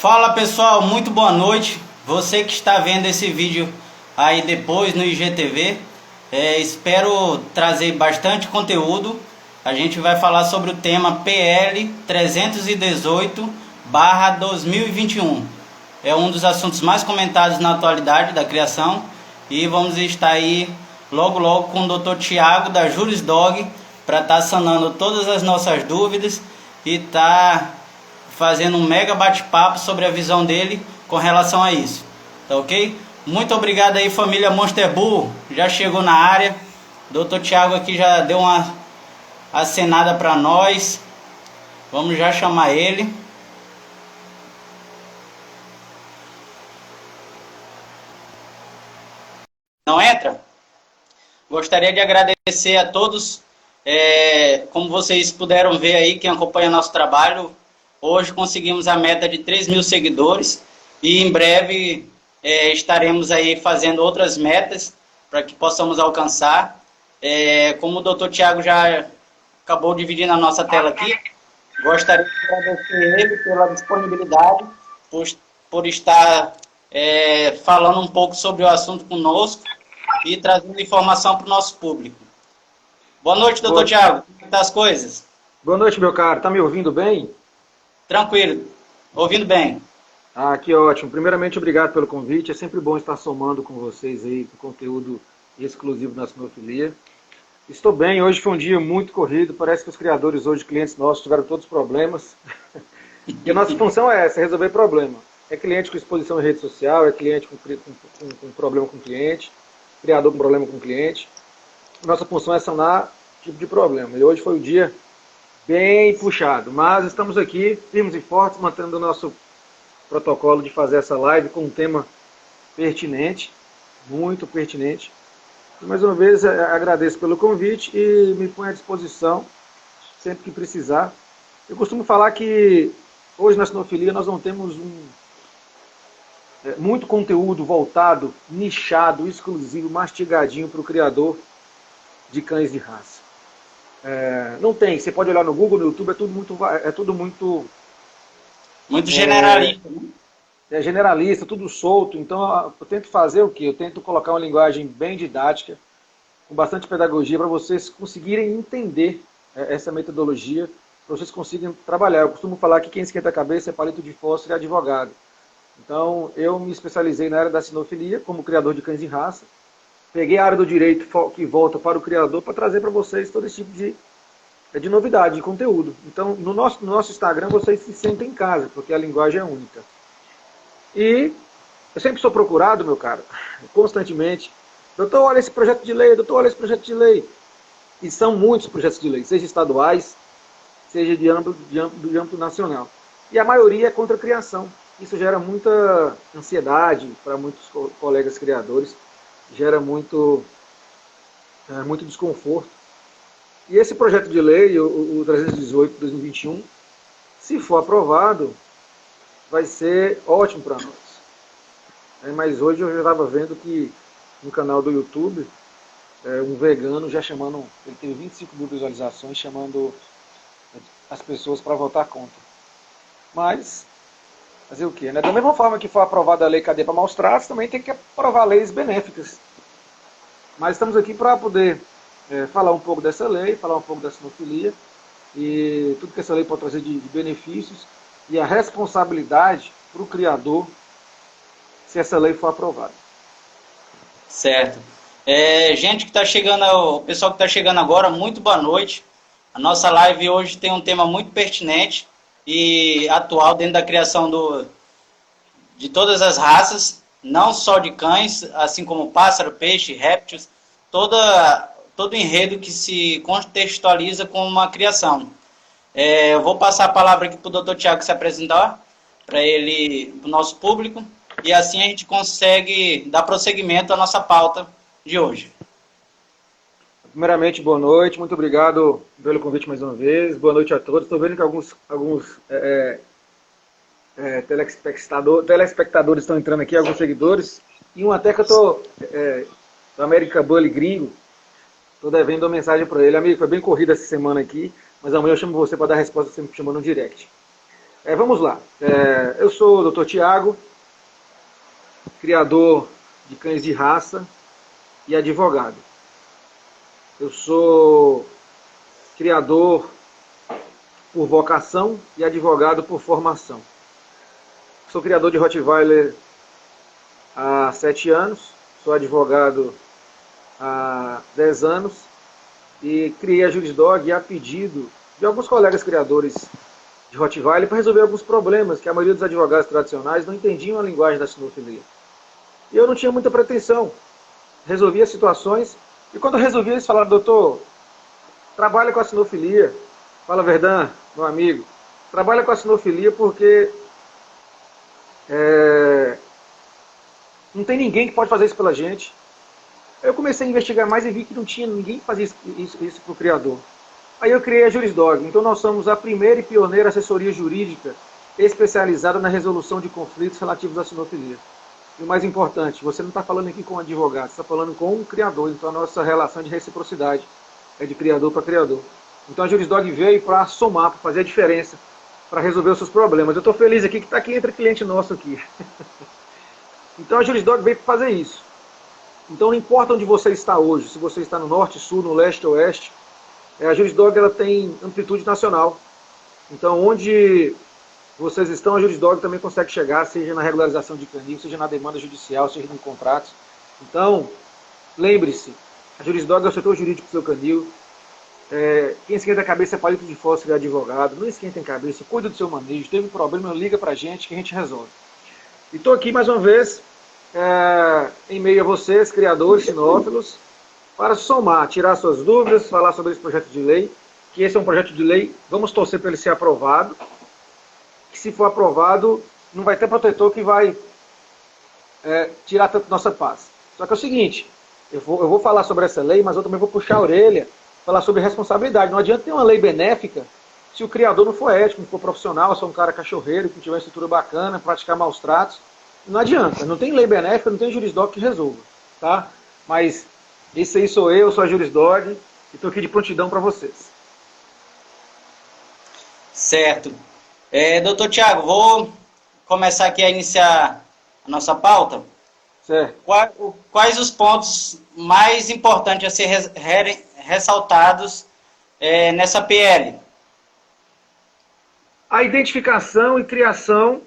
Fala pessoal, muito boa noite. Você que está vendo esse vídeo aí depois no IGTV, espero trazer bastante conteúdo. A gente vai falar sobre o tema PL 318/2021. É um dos assuntos mais comentados na atualidade da criação e vamos estar aí logo com o Dr. Tiago da Jurisdog para estar sanando todas as nossas dúvidas e estar fazendo um mega bate-papo sobre a visão dele com relação a isso, tá ok? Muito obrigado aí, família Monster Bull, já chegou na área. Dr. Tiago aqui já deu uma acenada para nós. Vamos já chamar ele. Não entra? Gostaria de agradecer a todos. Como vocês puderam ver aí, quem acompanha nosso trabalho, hoje conseguimos a meta de 3 mil seguidores e em breve estaremos aí fazendo outras metas para que possamos alcançar. Como o Dr. Tiago já acabou dividindo a nossa tela aqui, gostaria de agradecer ele pela disponibilidade, por estar falando um pouco sobre o assunto conosco e trazendo informação para o nosso público. Boa noite, doutor Tiago. Como estão as coisas? Boa noite, meu caro. Tá me ouvindo bem? Tranquilo. Ouvindo bem. Ah, que ótimo. Primeiramente, obrigado pelo convite. É sempre bom estar somando com vocês aí, com conteúdo exclusivo da sinofilia. Estou bem. Hoje foi um dia muito corrido. Parece que os criadores hoje, clientes nossos, tiveram todos os problemas. E a nossa função é essa, resolver problema. É cliente com exposição em rede social, é cliente com problema com cliente, criador com problema com cliente. Nossa função é sanar tipo de problema. E hoje foi um dia bem puxado, mas estamos aqui, firmes e fortes, mantendo o nosso protocolo de fazer essa live com um tema pertinente, muito pertinente. E, mais uma vez, agradeço pelo convite e me ponho à disposição sempre que precisar. Eu costumo falar que hoje na sinofilia nós não temos muito conteúdo voltado, nichado, exclusivo, mastigadinho para o criador de cães de raça. Não tem, você pode olhar no Google, no YouTube, é tudo muito generalista, né? É generalista, tudo solto. Então eu tento fazer o quê? Eu tento colocar uma linguagem bem didática, com bastante pedagogia, para vocês conseguirem entender essa metodologia, para vocês conseguirem trabalhar. Eu costumo falar que quem esquenta a cabeça é palito de fósforo e advogado. Então eu me especializei na área da sinofilia, como criador de cães de raça. Peguei a área do direito que volta para o criador para trazer para vocês todo esse tipo de novidade, de conteúdo. Então, no nosso Instagram, vocês se sentem em casa, porque a linguagem é única. E eu sempre sou procurado, meu caro, constantemente. Doutor, olha esse projeto de lei, doutor, olha esse projeto de lei. E são muitos projetos de lei, seja estaduais, seja de âmbito nacional. E a maioria é contra a criação. Isso gera muita ansiedade para muitos colegas criadores, gera muito desconforto. E esse projeto de lei, o 318/2021, se for aprovado, vai ser ótimo para nós. Mas hoje eu já estava vendo que no canal do YouTube, um vegano já chamando, ele teve 25 mil visualizações, chamando as pessoas para votar contra. Mas, fazer o quê, né? Da mesma forma que foi aprovada a lei Cadeia para Maus Tratos, também tem que aprovar leis benéficas. Mas estamos aqui para poder falar um pouco dessa lei, falar um pouco da sinofilia e tudo que essa lei pode trazer de benefícios e a responsabilidade para o criador se essa lei for aprovada. Certo. Gente que está chegando, o pessoal que está chegando agora, muito boa noite. A nossa live hoje tem um tema muito pertinente e atual dentro da criação de todas as raças, não só de cães, assim como pássaro, peixe, répteis, todo enredo que se contextualiza com uma criação. Eu vou passar a palavra aqui para o Dr. Tiago se apresentar, para o nosso público, e assim a gente consegue dar prosseguimento à nossa pauta de hoje. Primeiramente, boa noite, muito obrigado pelo convite mais uma vez, boa noite a todos. Estou vendo que alguns telespectadores estão entrando aqui, alguns seguidores, e um até que eu estou do American Bully gringo, estou devendo uma mensagem para ele. Amigo, foi bem corrida essa semana aqui, mas amanhã eu chamo você para dar a resposta que você me chamou no direct. Vamos lá. Eu sou o Dr. Tiago, criador de cães de raça e advogado. Eu sou criador por vocação e advogado por formação. Sou criador de Rottweiler há 7 anos, sou advogado há 10 anos e criei a Jurisdog a pedido de alguns colegas criadores de Rottweiler para resolver alguns problemas que a maioria dos advogados tradicionais não entendiam a linguagem da sinofilia. E eu não tinha muita pretensão. Resolvia situações e quando eu resolvia eles falaram: doutor, trabalha com a sinofilia. Fala, Verdun, meu amigo, trabalha com a sinofilia porque não tem ninguém que pode fazer isso pela gente. Eu comecei a investigar mais e vi que não tinha ninguém que fazia isso para o criador. Aí eu criei a Jurisdog. Então nós somos a primeira e pioneira assessoria jurídica especializada na resolução de conflitos relativos à sinofilia. E o mais importante, você não está falando aqui com um advogado, você está falando com um criador. Então a nossa relação de reciprocidade é de criador para criador. Então a Jurisdog veio para somar, para fazer a diferença, para resolver os seus problemas. Eu estou feliz aqui que está aqui entre cliente nosso aqui. Então a Jurisdog veio para fazer isso. Então não importa onde você está hoje, se você está no norte, sul, no leste, oeste, a Jurisdog ela tem amplitude nacional. Então onde vocês estão, a Jurisdog também consegue chegar, seja na regularização de canil, seja na demanda judicial, seja em contratos. Então, lembre-se, a Jurisdog é o setor jurídico do seu canil. Quem esquenta a cabeça é palito de fósforo e advogado. Não esquentem a cabeça, cuida do seu manejo. Teve problema, liga pra gente que a gente resolve. E estou aqui mais uma vez, em meio a vocês, criadores, sinófilos, para somar, tirar suas dúvidas, falar sobre esse projeto de lei, que esse é um projeto de lei, vamos torcer para ele ser aprovado, que se for aprovado, não vai ter protetor que vai tirar tanto nossa paz. Só que é o seguinte, eu vou falar sobre essa lei, mas eu também vou puxar a orelha, falar sobre responsabilidade. Não adianta ter uma lei benéfica se o criador não for ético, não for profissional, se for um cara cachorreiro, que tiver uma estrutura bacana, praticar maus tratos. Não adianta, não tem lei benéfica, não tem Jurisdog que resolva, tá? Mas esse aí sou eu, sou a Jurisdog, e estou aqui de prontidão para vocês. Certo. Doutor Tiago, vou começar aqui a iniciar a nossa pauta. Certo. Quais os pontos mais importantes a ser ressaltados nessa PL? A identificação e criação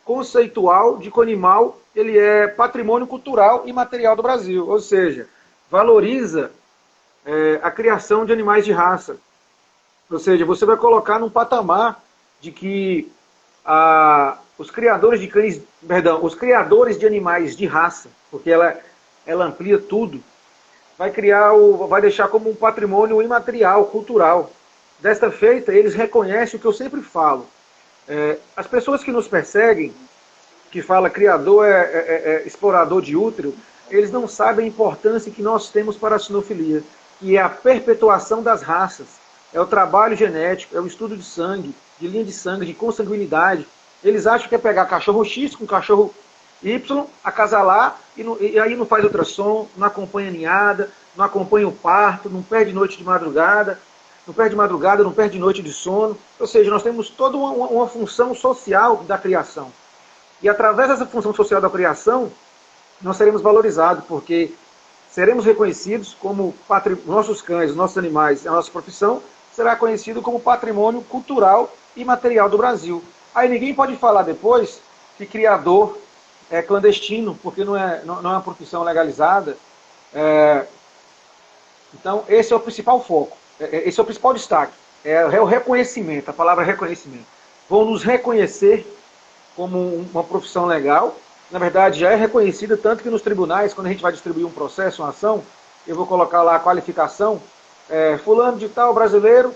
conceitual de que o animal ele é patrimônio cultural e material do Brasil, ou seja, valoriza a criação de animais de raça. Ou seja, você vai colocar num patamar de que os criadores de cães, os criadores de animais de raça, porque ela amplia tudo, vai deixar como um patrimônio imaterial, cultural. Desta feita, eles reconhecem o que eu sempre falo. As pessoas que nos perseguem, que falam criador explorador de útero, eles não sabem a importância que nós temos para a sinofilia, que é a perpetuação das raças, é o trabalho genético, é o estudo de sangue, de linha de sangue, de consanguinidade. Eles acham que é pegar cachorro X com cachorro Y, acasalar, e aí não faz ultrassom, não acompanha ninhada, não acompanha o parto, não perde noite de madrugada, não perde noite de sono. Ou seja, nós temos toda uma função social da criação. E através dessa função social da criação, nós seremos valorizados, porque seremos reconhecidos como nossos cães, os nossos animais, a nossa profissão será conhecido como patrimônio cultural e material do Brasil. Aí ninguém pode falar depois que criador é clandestino, porque não é uma profissão legalizada. Então, esse é o principal foco, esse é o principal destaque, é o reconhecimento, a palavra reconhecimento. Vão nos reconhecer como uma profissão legal, na verdade já é reconhecida, tanto que nos tribunais, quando a gente vai distribuir um processo, uma ação, eu vou colocar lá a qualificação, fulano de tal, brasileiro,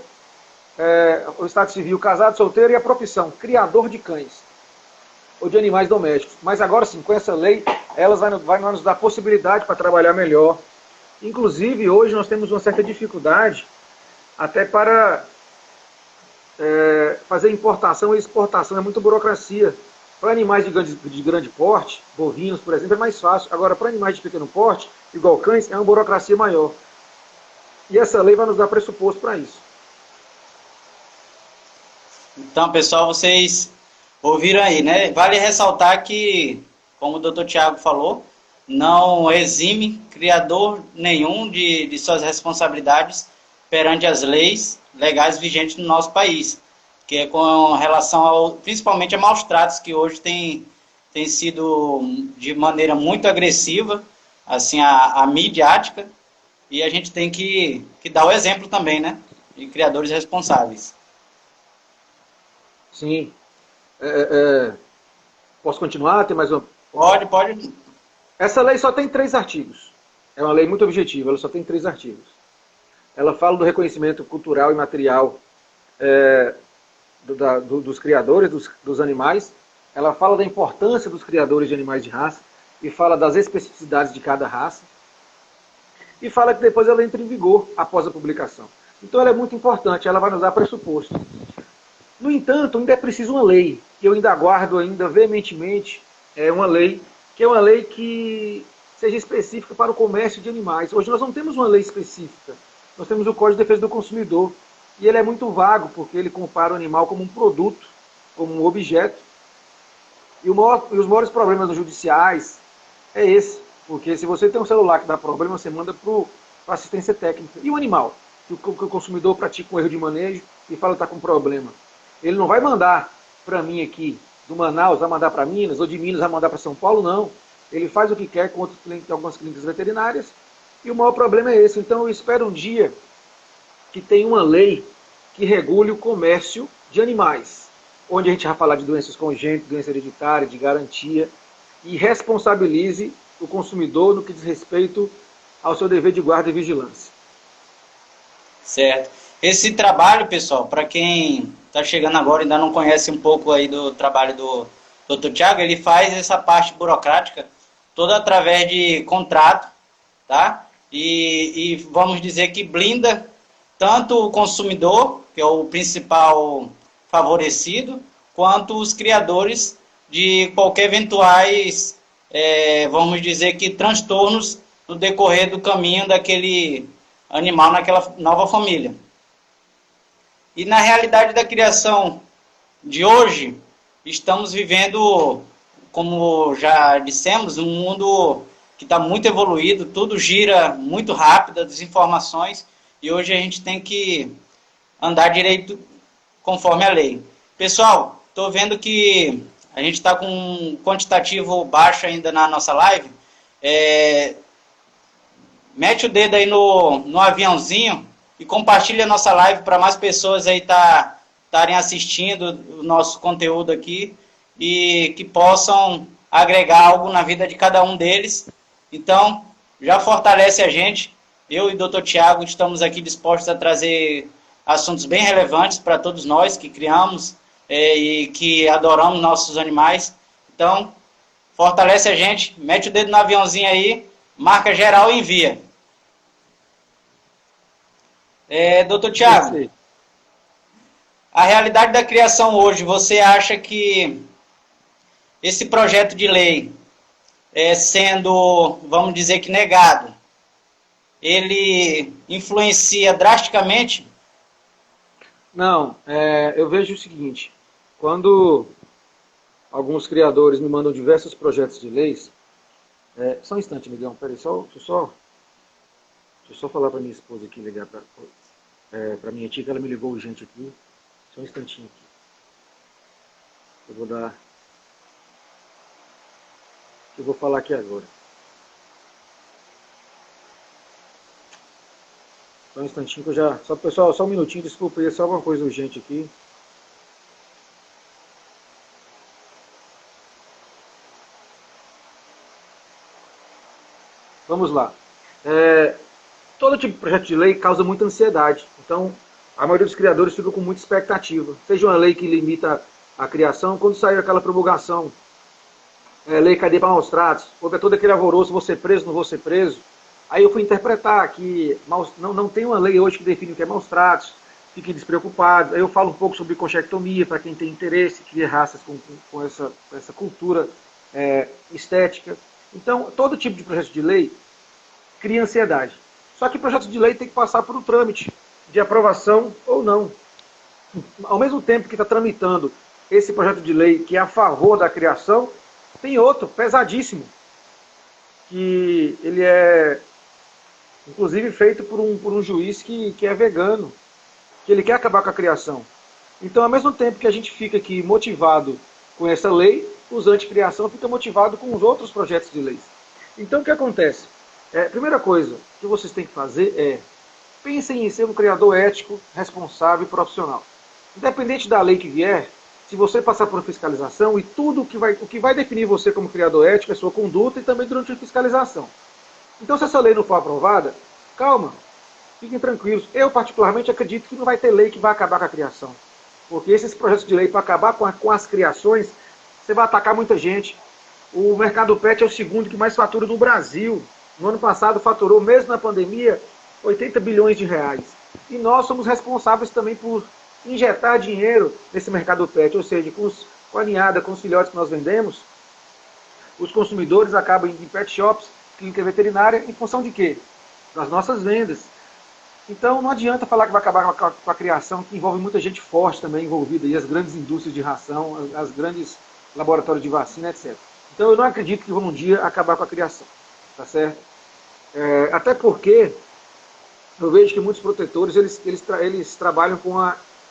o estado civil, casado, solteiro, e a profissão, criador de cães, ou de animais domésticos. Mas agora sim, com essa lei, elas vai nos dar possibilidade para trabalhar melhor. Inclusive, hoje nós temos uma certa dificuldade, até para fazer importação e exportação, é muita burocracia. Para animais de grande porte, bovinos, por exemplo, é mais fácil. Agora, para animais de pequeno porte, igual cães, é uma burocracia maior. E essa lei vai nos dar pressuposto para isso. Então, pessoal, vocês ouviram aí, né? Vale ressaltar que, como o Dr. Tiago falou, não exime criador nenhum de suas responsabilidades perante as leis legais vigentes no nosso país, que é com relação principalmente a maus tratos que hoje tem sido de maneira muito agressiva, assim, a midiática, e a gente tem que dar o exemplo também, né? De criadores responsáveis. Sim. Posso continuar? Tem mais uma? Pode. Essa lei só tem 3 artigos. É uma lei muito objetiva, ela só tem 3 artigos. Ela fala do reconhecimento cultural e material dos criadores, dos animais. Ela fala da importância dos criadores de animais de raça e fala das especificidades de cada raça. E fala que depois ela entra em vigor após a publicação. Então ela é muito importante, ela vai nos dar pressuposto. No entanto, ainda é preciso uma lei, que eu ainda aguardo ainda veementemente, uma lei que seja específica para o comércio de animais. Hoje nós não temos uma lei específica. Nós temos o Código de Defesa do Consumidor. E ele é muito vago, porque ele compara o animal como um produto, como um objeto. E os maiores problemas nos judiciais é esse. Porque se você tem um celular que dá problema, você manda para a assistência técnica. E o animal? Que o consumidor pratica um erro de manejo e fala que está com problema. Ele não vai mandar para mim aqui, do Manaus, vai mandar para Minas, ou de Minas vai mandar para São Paulo, não. Ele faz o que quer com algumas clínicas veterinárias, e o maior problema é esse. Então eu espero um dia que tenha uma lei que regule o comércio de animais, onde a gente vai falar de doenças congênitas, doença hereditária, de garantia, e responsabilize o consumidor no que diz respeito ao seu dever de guarda e vigilância. Certo. Esse trabalho, pessoal, para quem está chegando agora e ainda não conhece um pouco aí do trabalho do Dr. Tiago, ele faz essa parte burocrática toda através de contrato, tá? E vamos dizer que blinda tanto o consumidor, que é o principal favorecido, quanto os criadores de qualquer eventuais, vamos dizer que transtornos no decorrer do caminho daquele animal naquela nova família. E na realidade da criação de hoje, estamos vivendo, como já dissemos, um mundo que está muito evoluído, tudo gira muito rápido, as informações, e hoje a gente tem que andar direito conforme a lei. Pessoal, estou vendo que a gente está com um quantitativo baixo ainda na nossa live. Mete o dedo aí no aviãozinho e compartilha a nossa live para mais pessoas aí estarem assistindo o nosso conteúdo aqui e que possam agregar algo na vida de cada um deles. Então, já fortalece a gente. Eu e o Dr. Tiago estamos aqui dispostos a trazer assuntos bem relevantes para todos nós que criamos e que adoramos nossos animais. Então, fortalece a gente, mete o dedo no aviãozinho aí, marca geral e envia. Dr. Tiago, a realidade da criação hoje, você acha que esse projeto de lei, sendo, vamos dizer que negado, ele influencia drasticamente? Não, eu vejo o seguinte, quando alguns criadores me mandam diversos projetos de leis, só um instante, Miguel, peraí, deixa eu só falar para minha esposa aqui, ligar para minha tia, que ela me ligou urgente aqui. Só um instantinho aqui. Eu vou falar aqui agora. Só um instantinho que eu já... Só, pessoal, só um minutinho, desculpa, é só uma coisa urgente aqui. Vamos lá. Todo tipo de projeto de lei causa muita ansiedade. Então, a maioria dos criadores fica com muita expectativa. Seja uma lei que limita a criação, quando saiu aquela promulgação, lei cadeia para maus tratos, houve todo aquele alvoroço, vou ser preso, não vou ser preso. Aí eu fui interpretar que não tem uma lei hoje que define o que é maus tratos, fiquem despreocupados. Aí eu falo um pouco sobre conchectomia, para quem tem interesse, cria raças com essa cultura estética. Então, todo tipo de projeto de lei cria ansiedade. Só que o projeto de lei tem que passar por um trâmite de aprovação ou não. ao mesmo tempo que está tramitando esse projeto de lei que é a favor da criação, tem outro pesadíssimo, que ele é, inclusive, feito por um juiz que é vegano, que ele quer acabar com a criação. Então, ao mesmo tempo que a gente fica aqui motivado com essa lei, os anticriação ficam motivados com os outros projetos de leis. Então, o que acontece? Primeira coisa que vocês têm que fazer é pensem em ser um criador ético, responsável e profissional. Independente da lei que vier, se você passar por fiscalização, e tudo o que vai definir você como criador ético é sua conduta e também durante a fiscalização. Então, se essa lei não for aprovada, calma, fiquem tranquilos. Eu, particularmente, acredito que não vai ter lei que vai acabar com a criação. Porque esses projetos de lei para acabar com as criações, você vai atacar muita gente. O mercado pet é o segundo que mais fatura no Brasil. No ano passado faturou, mesmo na pandemia, 80 bilhões de reais. E nós somos responsáveis também por injetar dinheiro nesse mercado pet, ou seja, com a ninhada, com os filhotes que nós vendemos, os consumidores acabam indo em pet shops, clínica veterinária, em função de quê? Das nossas vendas. Então não adianta falar que vai acabar com a criação, que envolve muita gente forte também envolvida, e as grandes indústrias de ração, as grandes laboratórios de vacina, etc. Então eu não acredito que vão um dia acabar com a criação, tá certo? Até porque eu vejo que muitos protetores eles trabalham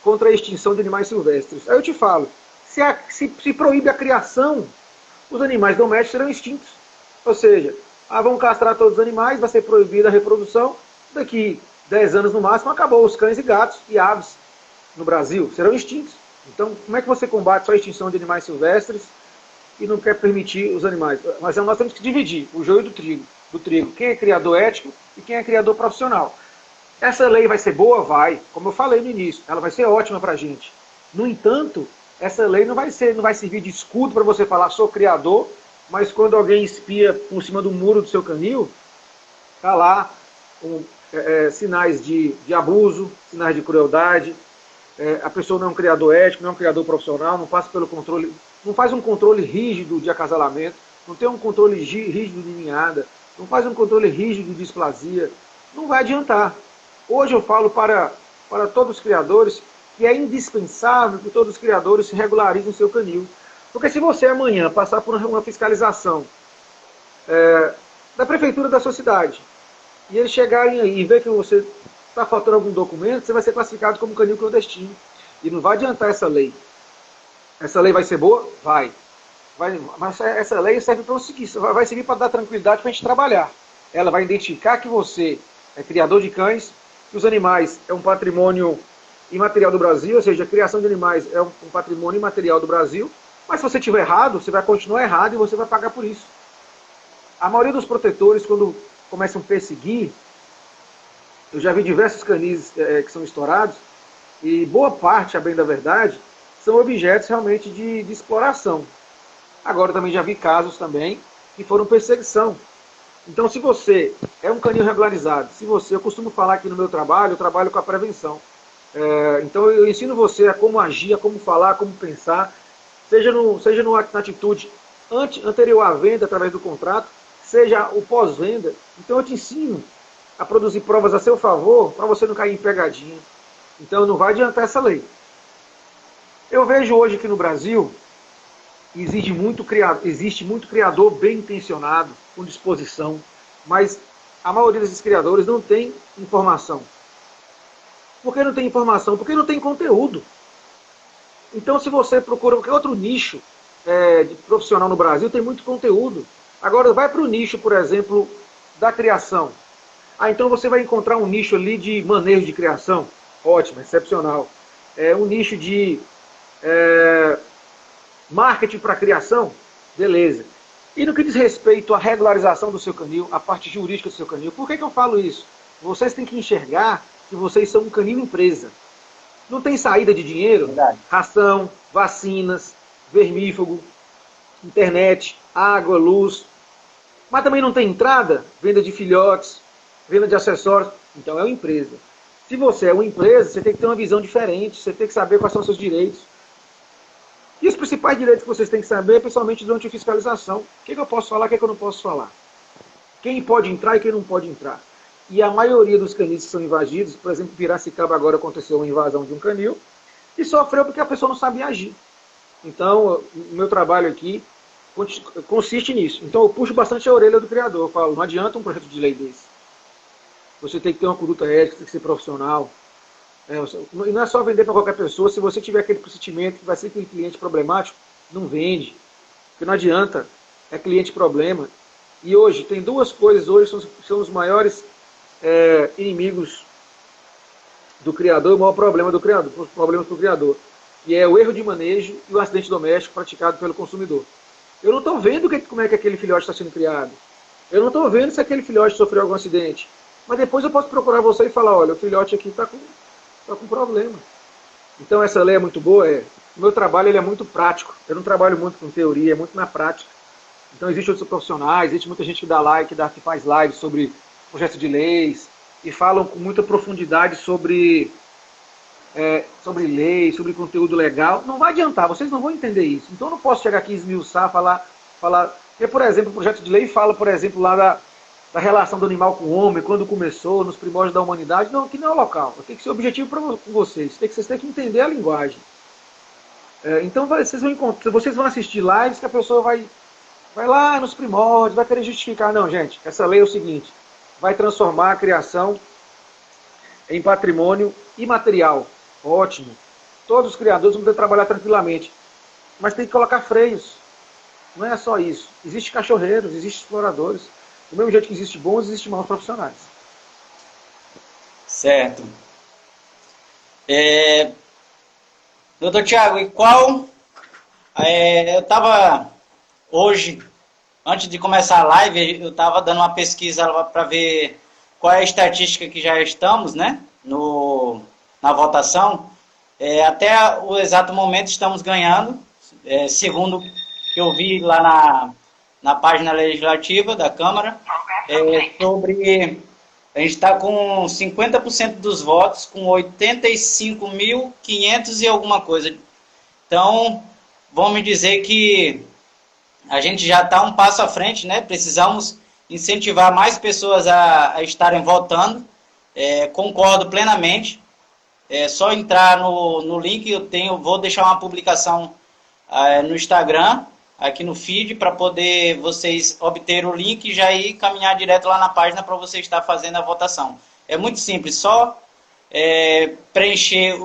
contra a extinção de animais silvestres. Aí eu te falo, se proíbe a criação, os animais domésticos serão extintos. Ou seja, vão castrar todos os animais, vai ser proibida a reprodução, daqui 10 anos no máximo, acabou os cães e gatos e aves no Brasil, serão extintos. Então, como é que você combate só a extinção de animais silvestres e não quer permitir os animais? Mas nós temos que dividir o joio do trigo. Quem é criador ético e quem é criador profissional. Essa lei vai ser boa? Vai. Como eu falei no início, ela vai ser ótima para a gente. No entanto, essa lei não vai servir de escudo para você falar, sou criador, mas quando alguém espia por cima do muro do seu canil, está lá sinais de abuso, sinais de crueldade, a pessoa não é um criador ético, não é um criador profissional, não passa pelo controle, não faz um controle rígido de acasalamento, não tem um controle rígido de ninhada, não faz um controle rígido de displasia, não vai adiantar. Hoje eu falo para todos os criadores que é indispensável que todos os criadores se regularizem o seu canil. Porque se você amanhã passar por uma fiscalização da prefeitura da sua cidade, e eles chegarem aí e ver que você está faltando algum documento, você vai ser classificado como canil clandestino. E não vai adiantar essa lei. Essa lei vai ser boa? Vai. Mas essa lei serve para o seguinte, vai servir para dar tranquilidade para a gente trabalhar. Ela vai identificar que você é criador de cães, que os animais é um patrimônio imaterial do Brasil, ou seja, a criação de animais é um patrimônio imaterial do Brasil, mas se você estiver errado, você vai continuar errado e você vai pagar por isso. A maioria dos protetores, quando começam a perseguir, eu já vi diversos canis que são estourados, e boa parte, a bem da verdade, são objetos realmente de exploração. Agora também já vi casos também que foram perseguição. Então, se você é um canil regularizado, eu costumo falar aqui no meu trabalho, eu trabalho com a prevenção. Então, eu ensino você a como agir, a como falar, a como pensar, seja na atitude anterior à venda, através do contrato, seja o pós-venda. Então, eu te ensino a produzir provas a seu favor, para você não cair em pegadinha. Então, não vai adiantar essa lei. Eu vejo hoje que no Brasil existe muito criador bem intencionado, com disposição, mas a maioria desses criadores não tem informação. Por que não tem informação? Porque não tem conteúdo. Então, se você procura qualquer outro nicho de profissional no Brasil, tem muito conteúdo. Agora, vai para o nicho, por exemplo, da criação. Então você vai encontrar um nicho ali de manejo de criação. Ótimo, excepcional. Um nicho de marketing para criação. Beleza. E no que diz respeito à regularização do seu canil, a parte jurídica do seu canil, por que eu falo isso? Vocês têm que enxergar que vocês são um canil empresa. Não tem saída de dinheiro? Verdade. Ração, vacinas, vermífugo, internet, água, luz. Mas também não tem entrada? Venda de filhotes, venda de acessórios. Então é uma empresa. Se você é uma empresa, você tem que ter uma visão diferente, você tem que saber quais são os seus direitos. E os principais direitos que vocês têm que saber, principalmente durante a fiscalização. O que eu posso falar, o que eu não posso falar. Quem pode entrar e quem não pode entrar. E a maioria dos canis que são invadidos, por exemplo, em Piracicaba agora aconteceu uma invasão de um canil, e sofreu porque a pessoa não sabia agir. Então, o meu trabalho aqui consiste nisso. Então, eu puxo bastante a orelha do criador. Eu falo, não adianta um projeto de lei desse. Você tem que ter uma conduta ética, tem que ser profissional. E não é só vender para qualquer pessoa. Se você tiver aquele procedimento que vai ser aquele cliente problemático, não vende. Porque não adianta. É cliente problema. E hoje, tem duas coisas. Hoje são os maiores inimigos do criador, o maior problema do criador, os problemas do criador. E é o erro de manejo e o acidente doméstico praticado pelo consumidor. Eu não estou vendo como é que aquele filhote está sendo criado. Eu não estou vendo se aquele filhote sofreu algum acidente. Mas depois eu posso procurar você e falar, olha, o filhote aqui está com problema. Então essa lei é muito boa. O meu trabalho ele é muito prático. Eu não trabalho muito com teoria, é muito na prática. Então existem outros profissionais, existe muita gente que dá like, que faz lives sobre projetos de leis, e falam com muita profundidade sobre lei, sobre conteúdo legal. Não vai adiantar, vocês não vão entender isso. Então eu não posso chegar aqui e esmiuçar, falar. Porque, por exemplo, o projeto de lei fala, por exemplo, lá da relação do animal com o homem, quando começou, nos primórdios da humanidade. Não, aqui não é o local. Tem que ser objetivo para vocês. Vocês têm que entender a linguagem. Então vocês vão assistir lives que a pessoa vai lá nos primórdios, vai querer justificar. Não, gente, essa lei é o seguinte: vai transformar a criação em patrimônio imaterial. Ótimo. Todos os criadores vão poder trabalhar tranquilamente. Mas tem que colocar freios. Não é só isso. Existem cachorreiros, existem exploradores. Do mesmo jeito que existem bons, existem maus profissionais. Certo. Doutor Tiago, e qual... eu estava hoje, antes de começar a live, eu estava dando uma pesquisa para ver qual é a estatística que já estamos, né, na votação. Até o exato momento estamos ganhando, segundo que eu vi lá na página legislativa da Câmara, a gente está com 50% dos votos, com 85.500 e alguma coisa. Então, vamos dizer que a gente já está um passo à frente, né? Precisamos incentivar mais pessoas a estarem votando. Concordo plenamente. É só entrar no link, vou deixar uma publicação no Instagram, aqui no feed, para poder vocês obter o link e já ir caminhar direto lá na página para você estar fazendo a votação. É muito simples, só preencher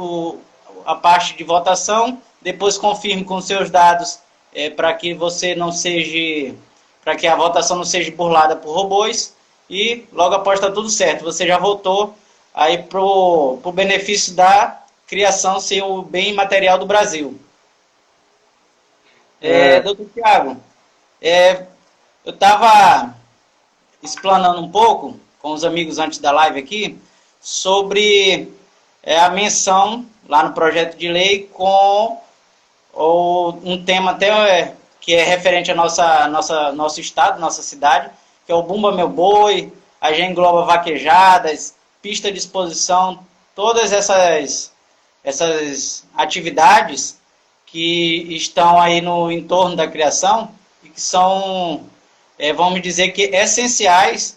a parte de votação, depois confirme com seus dados para que você não seja, para que a votação não seja burlada por robôs, e logo após está tudo certo, você já votou aí pro benefício da criação ser o bem material do Brasil. Doutor Tiago, eu estava explanando um pouco com os amigos antes da live aqui sobre a menção lá no projeto de lei com um tema até que é referente ao nosso estado, nossa cidade, que é o Bumba Meu Boi, a gente engloba vaquejadas, pista de exposição, todas essas atividades que estão aí no entorno da criação e que são, vamos dizer que essenciais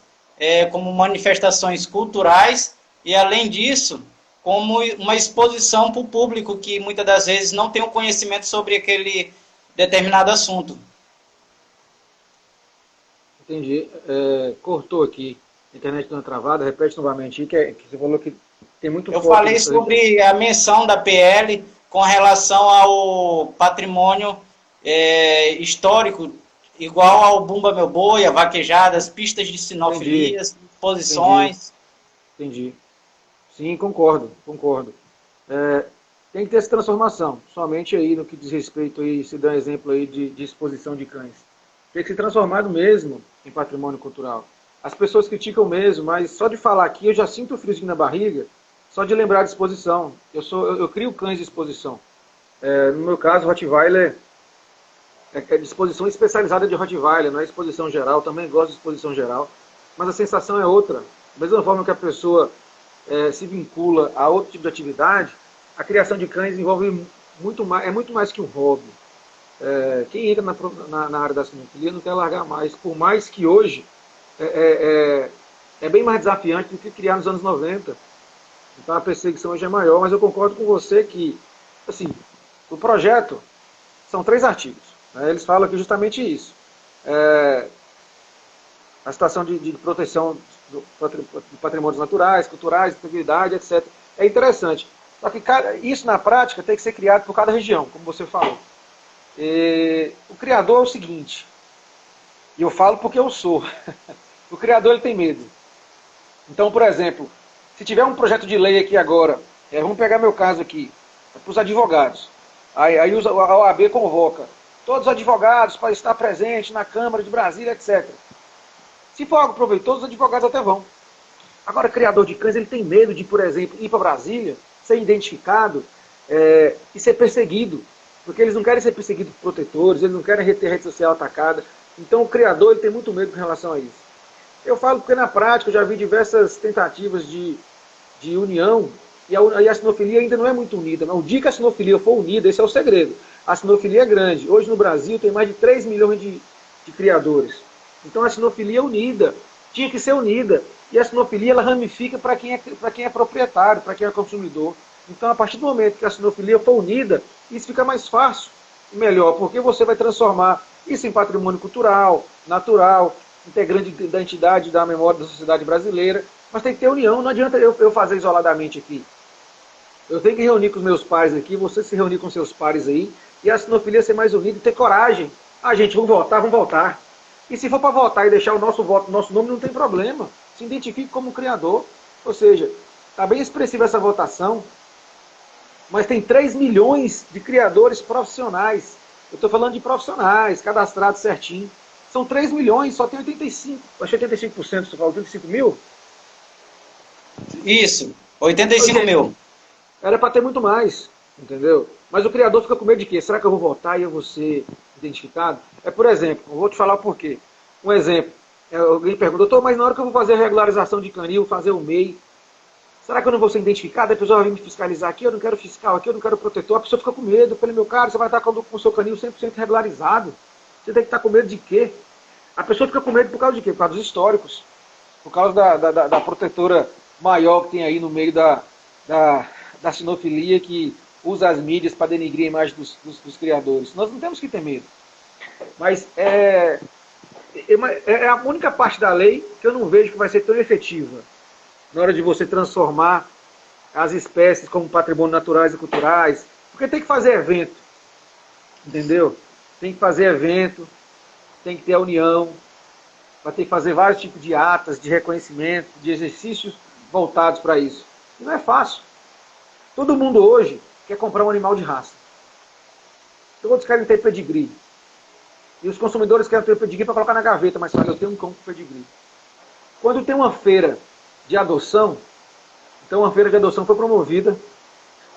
como manifestações culturais e, além disso, como uma exposição para o público que muitas das vezes não tem o conhecimento sobre aquele determinado assunto. Entendi. Cortou aqui. A internet deu uma travada. Repete novamente. Que você falou que tem muito foco. Eu falei sobre a menção da PL com relação ao patrimônio histórico, igual ao Bumba Meu Boi, a vaquejadas, pistas de sinofilias, exposições. Entendi. Sim, concordo. Tem que ter essa transformação. Somente aí no que diz respeito, aí, se dá um exemplo aí de exposição de cães. Tem que ser transformado mesmo em patrimônio cultural. As pessoas criticam mesmo, mas só de falar aqui eu já sinto o friozinho na barriga, só de lembrar de exposição. Eu crio cães de exposição. No meu caso, o Rottweiler é de exposição especializada de Rottweiler, não é exposição geral. Também gosto de exposição geral, mas a sensação é outra. Da mesma forma que a pessoa se vincula a outro tipo de atividade, a criação de cães envolve muito mais que um hobby. Quem entra na área da sinofilia não quer largar mais, por mais que hoje é bem mais desafiante do que criar nos anos 90. Então a perseguição hoje é maior, mas eu concordo com você que Assim, o projeto são 3 artigos. Né? Eles falam aqui justamente isso. A situação de proteção do patrimônios naturais, culturais, integridade, etc. É interessante. Só que isso na prática tem que ser criado por cada região, como você falou. O criador é o seguinte, e eu falo porque eu sou. O criador ele tem medo. Então, por exemplo, se tiver um projeto de lei aqui agora, vamos pegar meu caso aqui, para os advogados. Aí a OAB convoca todos os advogados para estar presentes na Câmara de Brasília, etc. Se for algo proveitoso, os advogados até vão. Agora, criador de cães, ele tem medo de, por exemplo, ir para Brasília, ser identificado e ser perseguido. Porque eles não querem ser perseguidos por protetores, eles não querem ter rede social atacada. Então, o criador ele tem muito medo com relação a isso. Eu falo porque, na prática, eu já vi diversas tentativas de união e a sinofilia ainda não é muito unida. Mas o dia que a sinofilia for unida, esse é o segredo. A sinofilia é grande. Hoje, no Brasil, tem mais de 3 milhões de criadores. Então, a sinofilia é unida. Tinha que ser unida. E a sinofilia ela ramifica para quem é proprietário, para quem é consumidor. Então, a partir do momento que a sinofilia for unida, isso fica mais fácil e melhor, porque você vai transformar isso em patrimônio cultural, natural, integrante da entidade da memória da sociedade brasileira. Mas tem que ter união, não adianta eu fazer isoladamente aqui. Eu tenho que reunir com os meus pares aqui, você se reunir com seus pares aí, e a sinofilia ser mais unida e ter coragem. Gente, vamos votar. E se for para votar e deixar o nosso voto, nosso nome, não tem problema. Se identifique como criador. Ou seja, está bem expressiva essa votação, mas tem 3 milhões de criadores profissionais. Eu estou falando de profissionais, cadastrados certinho. São 3 milhões, só tem 85. Acho que 85%, você fala 85 mil? Isso, 85 mil. Era para ter muito mais, entendeu? Mas o criador fica com medo de quê? Será que eu vou votar e eu vou ser identificado? Por exemplo, eu vou te falar o porquê. Um exemplo, alguém pergunta, doutor, mas na hora que eu vou fazer a regularização de canil, fazer o MEI, será que eu não vou ser identificado? A pessoa vai vir me fiscalizar aqui, eu não quero fiscal aqui, eu não quero protetor. A pessoa fica com medo. Eu falei, meu cara, você vai estar com o seu canil 100% regularizado. Você tem que estar com medo de quê? A pessoa fica com medo por causa de quê? Por causa dos históricos. Por causa da protetora maior que tem aí no meio da sinofilia, que usa as mídias para denigrir a imagem dos criadores. Nós não temos que ter medo. Mas é a única parte da lei que eu não vejo que vai ser tão efetiva na hora de você transformar as espécies como patrimônio naturais e culturais. Porque tem que fazer evento. Entendeu? Tem que fazer evento, tem que ter a união, vai ter que fazer vários tipos de atas, de reconhecimento, de exercícios voltados para isso. E não é fácil. Todo mundo hoje quer comprar um animal de raça. Todos querem ter pedigree. E os consumidores querem ter pedigree para colocar na gaveta, mas fala, eu tenho um cão com pedigree. Quando tem uma feira de adoção, então uma feira de adoção foi promovida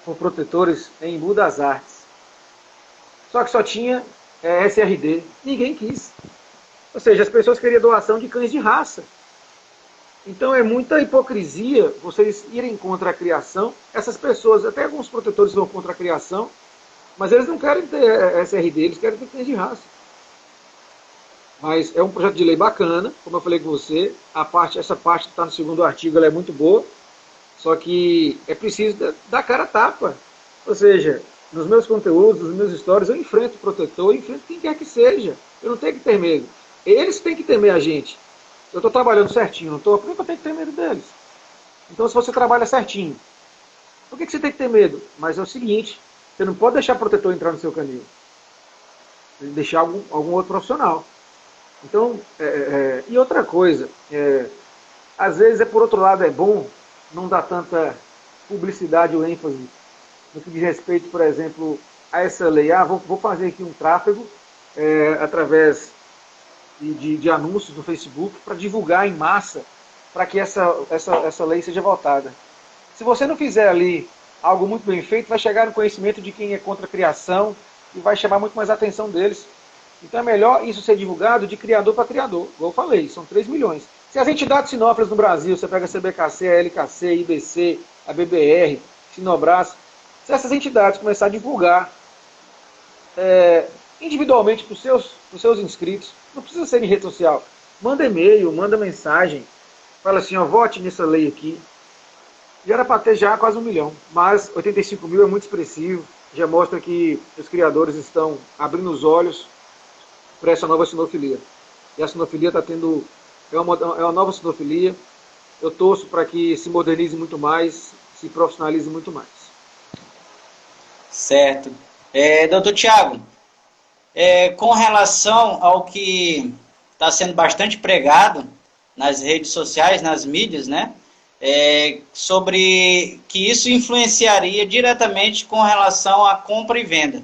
por protetores em Embu das Artes. Só que só tinha SRD. Ninguém quis. Ou seja, as pessoas queriam doação de cães de raça. Então é muita hipocrisia vocês irem contra a criação. Essas pessoas, até alguns protetores vão contra a criação, mas eles não querem ter SRD, eles querem ter cães de raça. Mas é um projeto de lei bacana, como eu falei com você. Essa parte que está no segundo artigo, ela é muito boa, só que é preciso dar cara a tapa. Ou seja, nos meus conteúdos, nos meus stories, eu enfrento o protetor, eu enfrento quem quer que seja. Eu não tenho que ter medo. Eles têm que temer a gente. Eu estou trabalhando certinho, não estou? Por que eu tenho que ter medo deles? Então, se você trabalha certinho, por que você tem que ter medo? Mas é o seguinte, você não pode deixar o protetor entrar no seu canil. Tem que deixar algum outro profissional. Então, e outra coisa, às vezes, por outro lado, é bom não dar tanta publicidade ou ênfase no que diz respeito, por exemplo, a essa lei. Vou fazer aqui um tráfego através de anúncios no Facebook para divulgar em massa, para que essa lei seja votada. Se você não fizer ali algo muito bem feito, vai chegar no conhecimento de quem é contra a criação e vai chamar muito mais a atenção deles. Então é melhor isso ser divulgado de criador para criador. Igual eu falei, são 3 milhões. Se as entidades sinófilas no Brasil, você pega a CBKC, a LKC, a IBC, a BBR, Sinobras, se essas entidades começarem a divulgar individualmente para os seus inscritos, não precisa ser em rede social, manda e-mail, manda mensagem, fala assim, vote nessa lei aqui. Já era para ter já quase 1 milhão, mas 85 mil é muito expressivo. já mostra que os criadores estão abrindo os olhos para essa nova sinofilia. E a sinofilia está tendo, é uma nova sinofilia. Eu torço para que se modernize muito mais, se profissionalize muito mais. Certo. Doutor Tiago, com relação ao que está sendo bastante pregado nas redes sociais, nas mídias, né? Sobre que isso influenciaria diretamente com relação à compra e venda.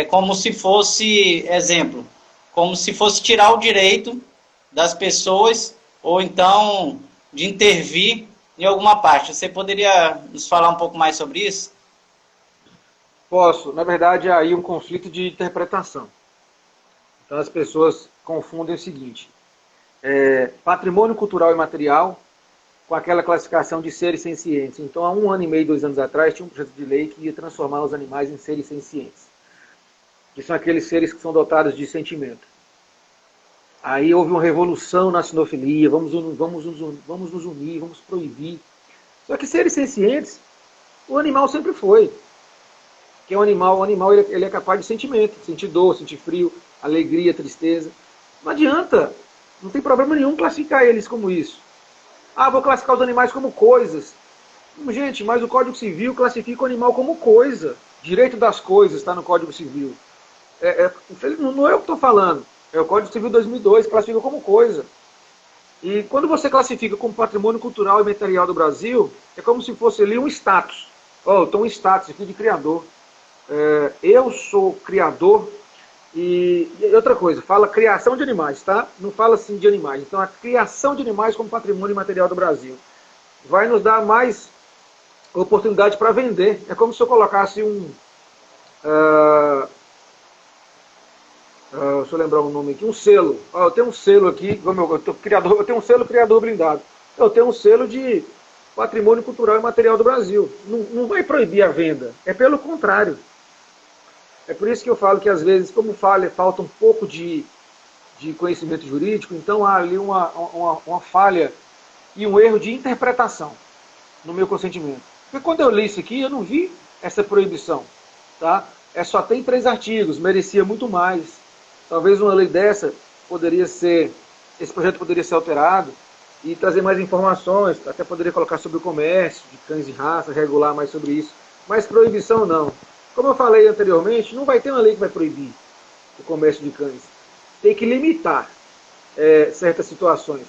Como se fosse, exemplo, como se fosse tirar o direito das pessoas ou então de intervir em alguma parte. Você poderia nos falar um pouco mais sobre isso? Posso. Na verdade, há aí um conflito de interpretação. Então as pessoas confundem o seguinte: patrimônio cultural e material com aquela classificação de seres sencientes. Então, há 1 ano e meio, 2 anos atrás, tinha um projeto de lei que ia transformar os animais em seres sencientes. Que são aqueles seres que são dotados de sentimento. Aí houve uma revolução na sinofilia, vamos nos unir, vamos proibir. Só que seres sencientes, o animal sempre foi. Que o animal ele é capaz de sentimento, sentir dor, sentir frio, alegria, tristeza. Não adianta, não tem problema nenhum classificar eles como isso. Vou classificar os animais como coisas. Gente, mas o Código Civil classifica o animal como coisa. Direito das coisas está no Código Civil. Não é eu que estou falando. É o Código Civil 2002 que classifica como coisa. E quando você classifica como patrimônio cultural e material do Brasil, é como se fosse ali um status. Eu estou um status aqui de criador. Eu sou criador. E outra coisa, fala criação de animais, tá? Não fala assim de animais. Então, a criação de animais como patrimônio material do Brasil vai nos dar mais oportunidade para vender. É como se eu colocasse deixa eu lembrar o nome aqui, um selo. Eu tenho um selo aqui, eu tenho um selo criador blindado. Eu tenho um selo de patrimônio cultural e material do Brasil. Não vai proibir a venda, é pelo contrário. É por isso que eu falo que, às vezes, como falta um pouco de conhecimento jurídico, então há ali uma falha e um erro de interpretação no meu consentimento. Porque quando eu li isso aqui, eu não vi essa proibição. Tá? Só tem 3 artigos, merecia muito mais. Talvez uma lei dessa esse projeto poderia ser alterado e trazer mais informações, até poderia colocar sobre o comércio de cães de raça, regular mais sobre isso. Mas proibição não. Como eu falei anteriormente, não vai ter uma lei que vai proibir o comércio de cães. Tem que limitar certas situações.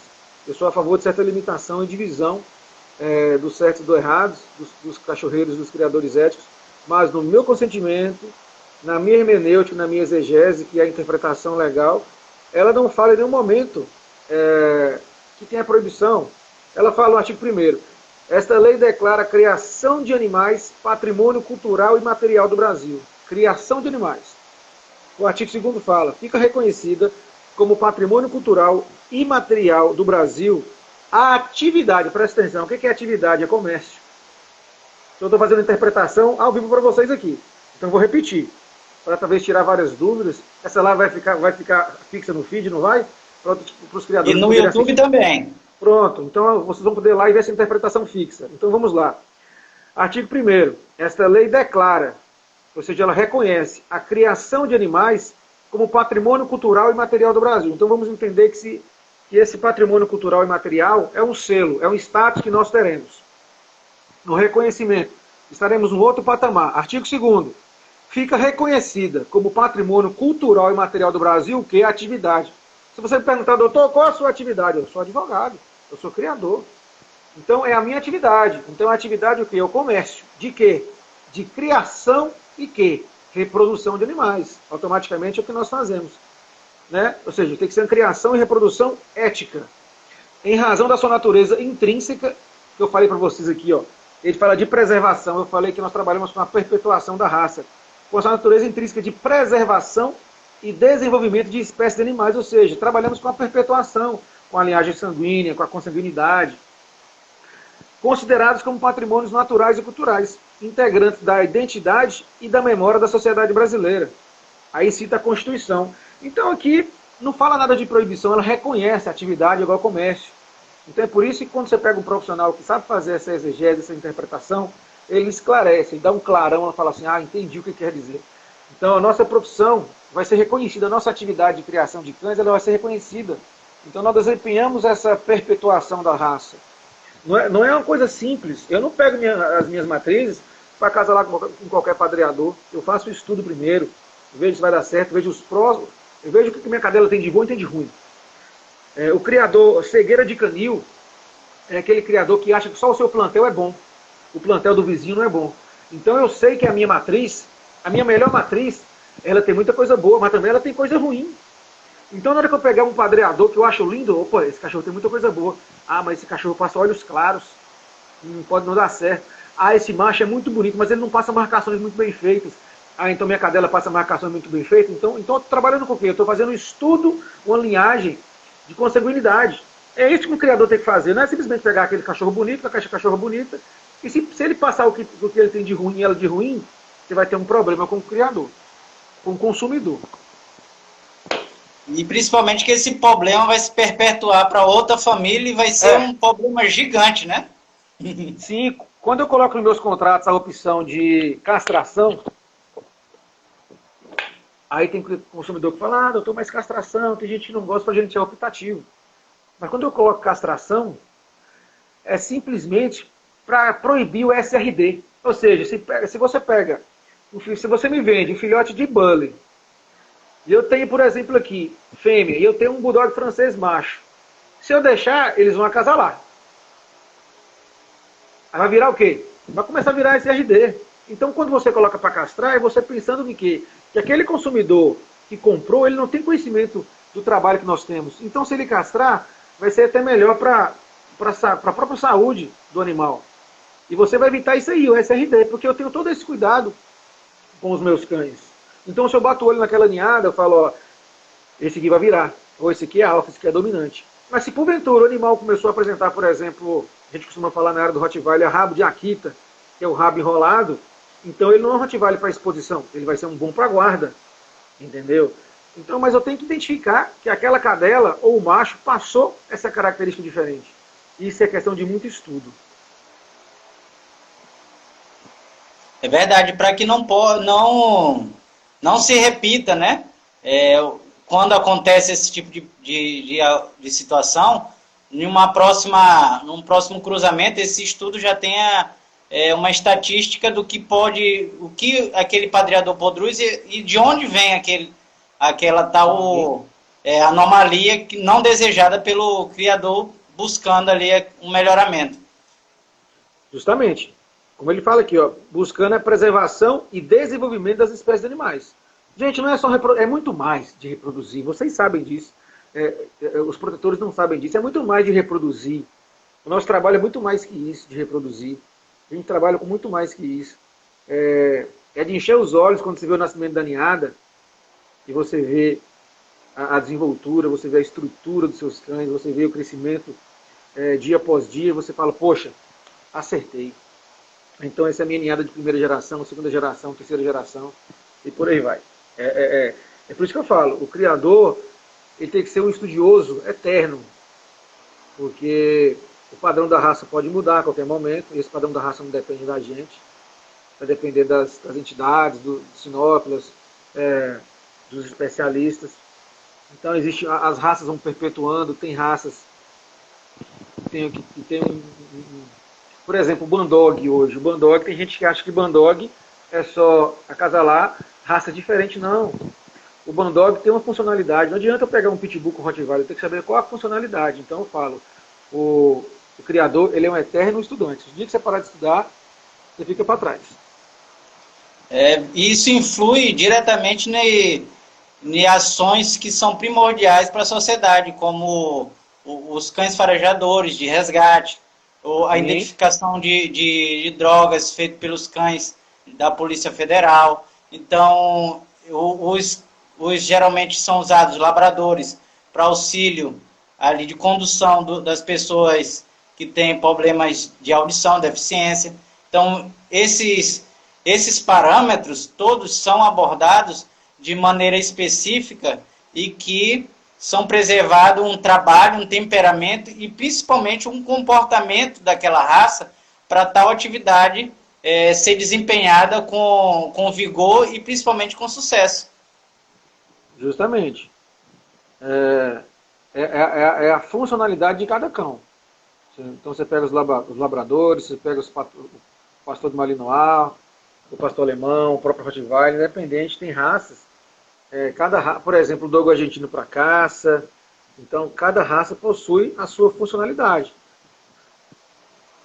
Eu sou a favor de certa limitação e divisão dos certos e dos errados, dos cachorreiros, dos criadores éticos, mas no meu consentimento, na minha hermenêutica, na minha exegese, que é a interpretação legal, ela não fala em nenhum momento que tem a proibição. Ela fala no artigo 1º, esta lei declara a criação de animais patrimônio cultural e material do Brasil. Criação de animais. O artigo 2º fala, fica reconhecida como patrimônio cultural e material do Brasil a atividade, presta atenção, o que é atividade? É comércio. Então, eu estou fazendo interpretação ao vivo para vocês aqui. Então, vou repetir, para talvez tirar várias dúvidas. Essa live vai ficar fixa no feed, não vai? Para os criadores. E no YouTube assistir. Também. Pronto, então vocês vão poder lá e ver essa interpretação fixa. Então vamos lá. Artigo 1º. Esta lei declara, ou seja, ela reconhece a criação de animais como patrimônio cultural e material do Brasil. Então vamos entender que esse patrimônio cultural e material é um selo, é um status que nós teremos. No reconhecimento, estaremos num outro patamar. Artigo 2º. Fica reconhecida como patrimônio cultural e material do Brasil o que é a atividade. Se você me perguntar, doutor, qual a sua atividade? Eu sou advogado, eu sou criador. Então, é a minha atividade. Então, a atividade o quê? É o comércio. De quê? De criação e quê? Reprodução de animais. Automaticamente é o que nós fazemos. Né? Ou seja, tem que ser uma criação e reprodução ética. Em razão da sua natureza intrínseca, que eu falei para vocês aqui, ó, ele fala de preservação. Eu falei que nós trabalhamos com a perpetuação da raça. Com a sua natureza intrínseca de preservação e desenvolvimento de espécies de animais, ou seja, trabalhamos com a perpetuação, com a linhagem sanguínea, com a consanguinidade, considerados como patrimônios naturais e culturais, integrantes da identidade e da memória da sociedade brasileira. Aí cita a Constituição. Então aqui não fala nada de proibição, ela reconhece a atividade igual ao comércio. Então é por isso que quando você pega um profissional que sabe fazer essa exegese, essa interpretação, ele esclarece, ele dá um clarão, ela fala assim, entendi o que quer dizer. Então a nossa profissão vai ser reconhecida, a nossa atividade de criação de cães ela vai ser reconhecida. Então nós desempenhamos essa perpetuação da raça. Não é uma coisa simples. Eu não pego as minhas matrizes para casar lá com qualquer padreador. Eu faço o estudo primeiro, vejo se vai dar certo, vejo os prós, eu vejo o que minha cadela tem de bom e tem de ruim. O criador cegueira de canil é aquele criador que acha que só o seu plantel é bom. O plantel do vizinho não é bom. Então eu sei que a minha matriz, a minha melhor matriz, ela tem muita coisa boa, mas também ela tem coisa ruim. Então na hora que eu pegar um padreador que eu acho lindo, opa, esse cachorro tem muita coisa boa. Mas esse cachorro passa olhos claros, pode não dar certo. Esse macho é muito bonito, mas ele não passa marcações muito bem feitas. Então minha cadela passa marcações muito bem feitas. Então eu estou trabalhando com o quê? Eu estou fazendo um estudo, uma linhagem de consanguinidade. É isso que o criador tem que fazer, não é simplesmente pegar aquele cachorro bonito, com a caixa de cachorro bonita, e se ele passar o que ele tem de ruim e ela de ruim, você vai ter um problema com o criador, com o consumidor. E principalmente que esse problema vai se perpetuar para outra família e vai ser um problema gigante, né? Sim, quando eu coloco nos meus contratos a opção de castração, aí tem consumidor que fala, doutor, mas castração, tem gente que não gosta, pra gente é optativo. Mas quando eu coloco castração, é simplesmente para proibir o SRD. Ou seja, se você pega, se você me vende um filhote de Bully, e eu tenho, por exemplo, aqui, fêmea, e eu tenho um bulldog francês macho, se eu deixar, eles vão acasalar. Aí vai virar o quê? Vai começar a virar SRD. Então, quando você coloca para castrar, é você pensando em quê? Que aquele consumidor que comprou, ele não tem conhecimento do trabalho que nós temos. Então, se ele castrar, vai ser até melhor para a própria saúde do animal. E você vai evitar isso aí, o SRD, porque eu tenho todo esse cuidado com os meus cães. Então, se eu bato o olho naquela ninhada, eu falo, esse aqui vai virar, ou esse aqui é alfa, esse aqui é dominante. Mas se porventura o animal começou a apresentar, por exemplo, a gente costuma falar na área do Rottweiler, rabo de Akita, que é o rabo enrolado, então ele não é um Rottweiler para exposição, ele vai ser um bom para guarda, entendeu? Então, mas eu tenho que identificar que aquela cadela ou o macho passou essa característica diferente. Isso é questão de muito estudo. É verdade, para que não se repita, né? Quando acontece esse tipo de situação, num próximo cruzamento, esse estudo já tenha uma estatística do que o que aquele padreador produz e de onde vem aquela tal anomalia não desejada pelo criador buscando ali um melhoramento. Justamente. Como ele fala aqui, buscando a preservação e desenvolvimento das espécies animais. Gente, não é só reproduzir, é muito mais de reproduzir. Vocês sabem disso. Os protetores não sabem disso. É muito mais de reproduzir. O nosso trabalho é muito mais que isso, de reproduzir. A gente trabalha com muito mais que isso. É de encher os olhos quando você vê o nascimento da ninhada e você vê a desenvoltura, você vê a estrutura dos seus cães, você vê o crescimento dia após dia, você fala, poxa, acertei. Então essa é a minha ninhada de primeira geração, segunda geração, terceira geração, e por aí vai. É por isso que eu falo, o criador ele tem que ser um estudioso eterno, porque o padrão da raça pode mudar a qualquer momento, e esse padrão da raça não depende da gente, vai depender das entidades, dos sinófilos, dos especialistas. Então as raças vão perpetuando, tem raças que tem por exemplo, o Bandog hoje. O Bandog, tem gente que acha que Bandog é só acasalar raça diferente. Não. O Bandog tem uma funcionalidade. Não adianta eu pegar um Pitbull com Rottweiler, eu tenho que saber qual a funcionalidade. Então eu falo, o criador ele é um eterno estudante. No dia que você parar de estudar, você fica para trás. Isso influi diretamente em ações que são primordiais para a sociedade, como os cães farejadores de resgate, ou a identificação de drogas feito pelos cães da Polícia Federal. Então, geralmente são usados labradores para auxílio ali de condução das pessoas que têm problemas de audição, deficiência. Então, esses parâmetros todos são abordados de maneira específica e que são preservados um trabalho, um temperamento e principalmente um comportamento daquela raça para tal atividade ser desempenhada com vigor e principalmente com sucesso. Justamente. É a funcionalidade de cada cão. Então você pega os labradores, você pega o pastor de Malinois, o pastor alemão, o próprio Rottweiler, independente, tem raças. Por exemplo, o dogo argentino para caça. Então, cada raça possui a sua funcionalidade.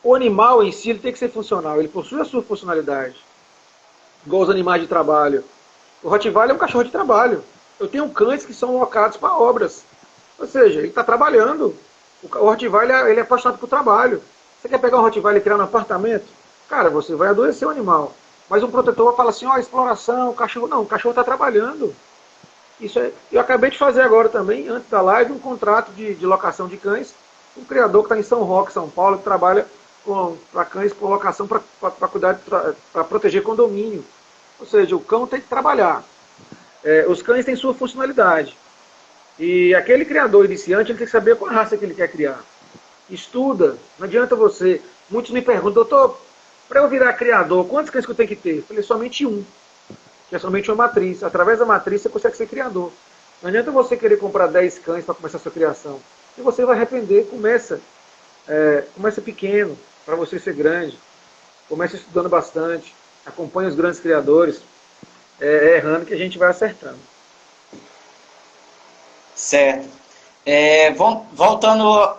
O animal em si ele tem que ser funcional, ele possui a sua funcionalidade. Igual os animais de trabalho. O Rottweiler é um cachorro de trabalho. Eu tenho cães que são locados para obras. Ou seja, ele está trabalhando. O Rottweiler ele é apaixonado por trabalho. Você quer pegar um Rottweiler e criar no apartamento? Cara, você vai adoecer o animal. Mas um protetor vai falar assim, exploração, o cachorro... Não, o cachorro está trabalhando. Eu acabei de fazer agora também, antes da live, um contrato de locação de cães. Um criador que está em São Roque, São Paulo, que trabalha para cães com locação para cuidar, para proteger condomínio. Ou seja, o cão tem que trabalhar. Os cães têm sua funcionalidade. E aquele criador iniciante, ele tem que saber qual raça que ele quer criar. Estuda. Não adianta você... Muitos me perguntam, doutor, para eu virar criador, quantos cães que eu tenho que ter? Eu falei, somente um. Que é somente uma matriz. Através da matriz você consegue ser criador. Não adianta você querer comprar 10 cães para começar a sua criação. E você vai arrepender. Começa pequeno, para você ser grande. Começa estudando bastante. Acompanha os grandes criadores. Errando que a gente vai acertando. Certo. Voltando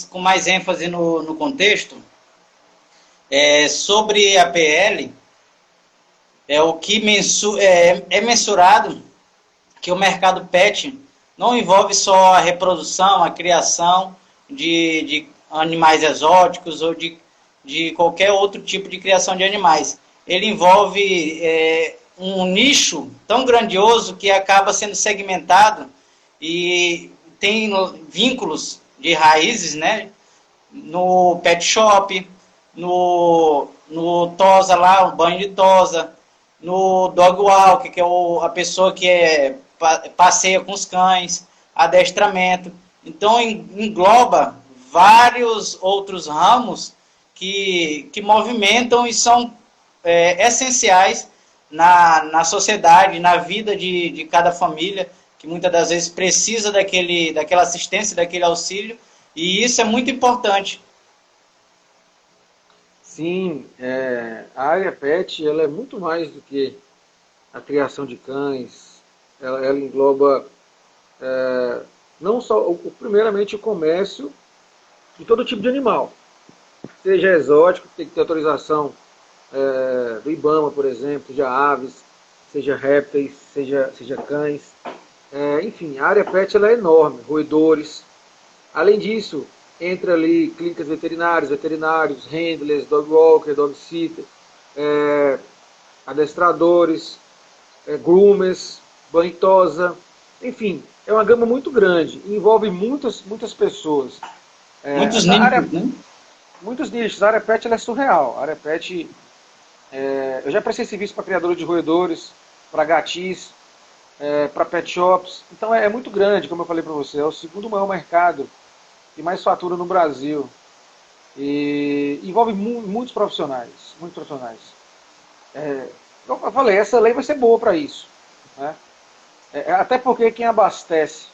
com mais ênfase no contexto, sobre a PL, o que é mensurado que o mercado pet não envolve só a reprodução, a criação de animais exóticos ou de qualquer outro tipo de criação de animais. Ele envolve um nicho tão grandioso que acaba sendo segmentado e tem vínculos de raízes, né? No pet shop, no tosa lá, o banho de tosa, no dog walk, que é a pessoa que passeia com os cães, adestramento. Então engloba vários outros ramos que movimentam e são essenciais na sociedade, na vida de cada família, que muitas das vezes precisa daquela assistência, daquele auxílio, e isso é muito importante. Sim, a área pet ela é muito mais do que a criação de cães. Ela engloba não só, primeiramente, o comércio de todo tipo de animal. Seja exótico, tem que ter autorização do IBAMA, por exemplo, seja aves, seja répteis, seja cães. Enfim, a área pet ela é enorme, roedores. Além disso, entra ali clínicas veterinários, handlers, dog walker, dog sitter, adestradores, groomers, banho e tosa. Enfim, é uma gama muito grande, envolve muitas pessoas. Muitos nichos, né? Muitos nichos. A área pet ela é surreal. A área pet, eu já prestei serviço para criadores de roedores, para gatis, para pet shops. Então é muito grande, como eu falei para você. É o segundo maior mercado que mais fatura no Brasil. E envolve muitos profissionais. Muitos profissionais. Como eu falei, essa lei vai ser boa para isso. Né? Até porque quem abastece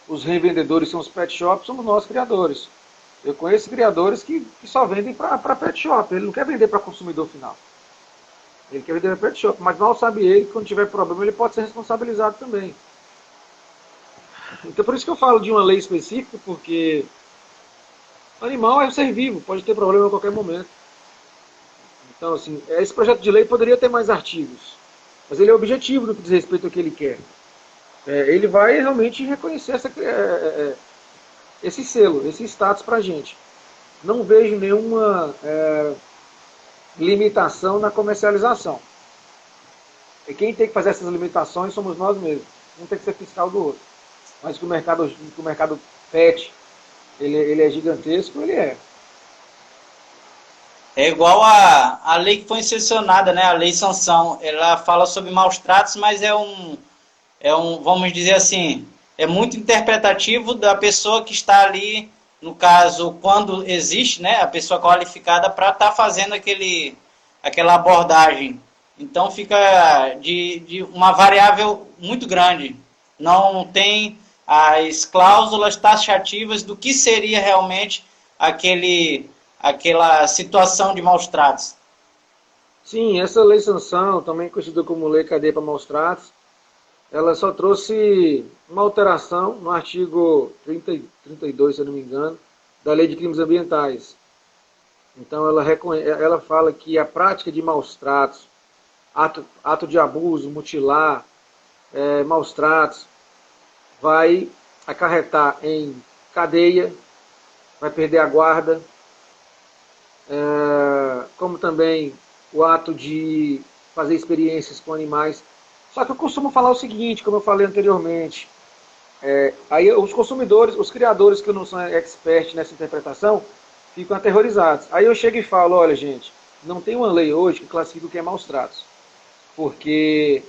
os revendedores são os pet shops, somos nós criadores. Eu conheço criadores que só vendem para pet shop. Ele não quer vender para consumidor final. Ele quer vender para pet shop. Mas mal sabe ele que quando tiver problema ele pode ser responsabilizado também. Então por isso que eu falo de uma lei específica, porque o animal é um ser vivo, pode ter problema a qualquer momento. Então assim, esse projeto de lei poderia ter mais artigos. Mas ele é objetivo no que diz respeito ao que ele quer. Ele vai realmente reconhecer esse selo, esse status para a gente. Não vejo nenhuma limitação na comercialização. E quem tem que fazer essas limitações somos nós mesmos. Um tem que ser fiscal do outro. Mas que o mercado pet ele é gigantesco, ele é. É igual a lei que foi sancionada, né? A lei sanção. Ela fala sobre maus tratos, mas vamos dizer assim, é muito interpretativo da pessoa que está ali no caso, quando existe, né, a pessoa qualificada para estar fazendo aquela abordagem. Então fica de uma variável muito grande. Não tem as cláusulas taxativas do que seria realmente aquela situação de maus tratos. Sim, essa lei sanção, também conhecida como lei cadeia para maus tratos, ela só trouxe uma alteração no artigo 32, se eu não me engano, da Lei de Crimes Ambientais. Então ela fala que a prática de maus tratos, ato de abuso, mutilar, maus tratos, vai acarretar em cadeia, vai perder a guarda, como também o ato de fazer experiências com animais. Só que eu costumo falar o seguinte, como eu falei anteriormente, aí os consumidores, os criadores que não são experts nessa interpretação, ficam aterrorizados. Aí eu chego e falo, olha gente, não tem uma lei hoje que classifica o que é maus tratos, porque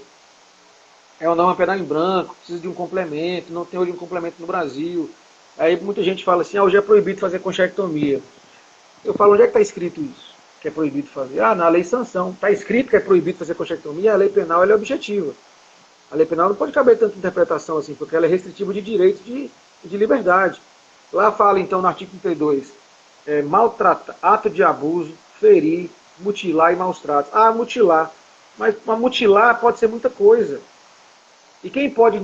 é uma norma penal em branco, precisa de um complemento, não tem hoje um complemento no Brasil. Aí muita gente fala assim, hoje é proibido fazer conchectomia. Eu falo, onde é que está escrito isso? Que é proibido fazer? Na lei sanção. Está escrito que é proibido fazer conchectomia, a lei penal ela é objetiva. A lei penal não pode caber tanta interpretação assim, porque ela é restritiva de direito de liberdade. Lá fala, então, no artigo 32, maltratar, ato de abuso, ferir, mutilar e maus tratos. Mutilar. Mas mutilar pode ser muita coisa. E quem pode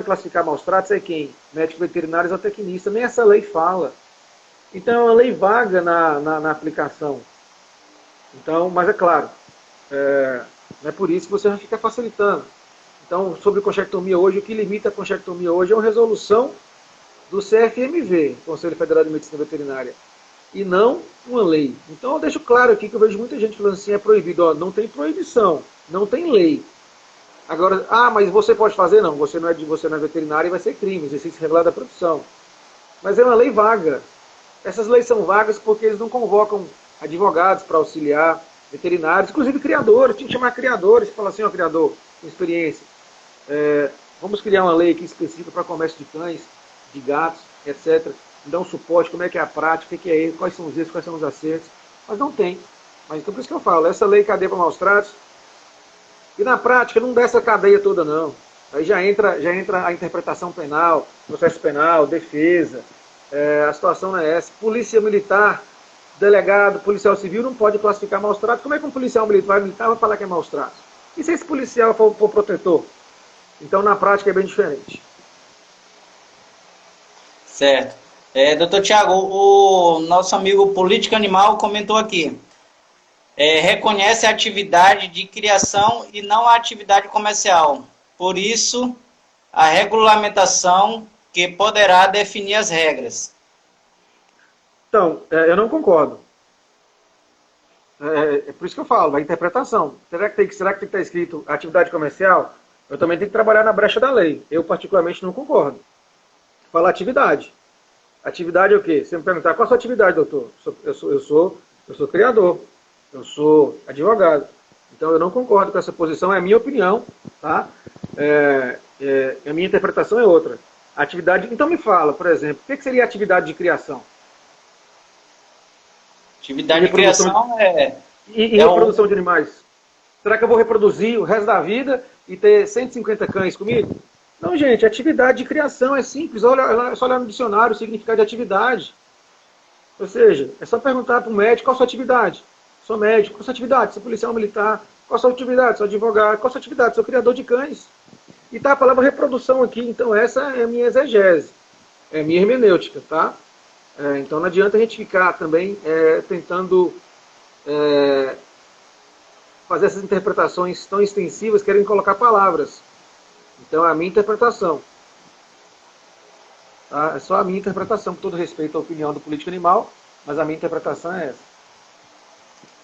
classificar maus tratos é quem? Médico veterinário ou tecnista. Nem essa lei fala. Então é uma lei vaga na aplicação. Então, mas é claro, não é por isso que você vai ficar facilitando. Então, sobre conchectomia hoje, o que limita a conchectomia hoje é uma resolução do CFMV, Conselho Federal de Medicina Veterinária, e não uma lei. Então eu deixo claro aqui que eu vejo muita gente falando assim, é proibido. Não tem proibição, não tem lei. Agora, mas você pode fazer? Não, você não é veterinário e vai ser crime, exercício regular da profissão. Mas é uma lei vaga. Essas leis são vagas porque eles não convocam advogados para auxiliar, veterinários, inclusive criadores, tinha que chamar criadores, falar assim, criador, com experiência, vamos criar uma lei aqui específica para comércio de cães, de gatos, etc. Dar um suporte, como é que é a prática, o que é isso, quais são os erros, quais são os acertos. Mas não tem. Mas então por isso que eu falo, essa lei cadeia para maus tratos, e na prática não dá essa cadeia toda não. Aí já entra a interpretação penal, processo penal, defesa, a situação não é essa. Polícia militar, delegado, policial civil não pode classificar maus tratos. Como é que um policial militar vai falar que é maus tratos? E se esse policial for protetor? Então na prática é bem diferente. Certo. Doutor Tiago, o nosso amigo Política Animal comentou aqui. Reconhece a atividade de criação e não a atividade comercial. Por isso, a regulamentação que poderá definir as regras. Então, eu não concordo. É por isso que eu falo, a interpretação. Será que tem que estar escrito atividade comercial? Eu também tenho que trabalhar na brecha da lei. Eu, particularmente, não concordo. Fala atividade. Atividade é o quê? Você me perguntar, qual a sua atividade, doutor? Eu sou criador. Eu sou advogado. Então eu não concordo com essa posição, é a minha opinião, tá? A minha interpretação é outra. Atividade. Então me fala, por exemplo, o que seria atividade de criação? Atividade de criação E reprodução de animais? Será que eu vou reproduzir o resto da vida e ter 150 cães comigo? Não, gente, atividade de criação é simples. É só olhar no dicionário o significado de atividade. Ou seja, é só perguntar para o médico qual a sua atividade. Sou médico, qual a sua atividade? Sou policial militar, qual a sua atividade? Sou advogado, qual a sua atividade? Sou criador de cães. E tá a palavra reprodução aqui, então essa é a minha exegese, é a minha hermenêutica, tá? Então não adianta a gente ficar também tentando fazer essas interpretações tão extensivas, querendo colocar palavras. Então é a minha interpretação. Tá? É só a minha interpretação, com todo respeito à opinião do político animal, mas a minha interpretação é essa.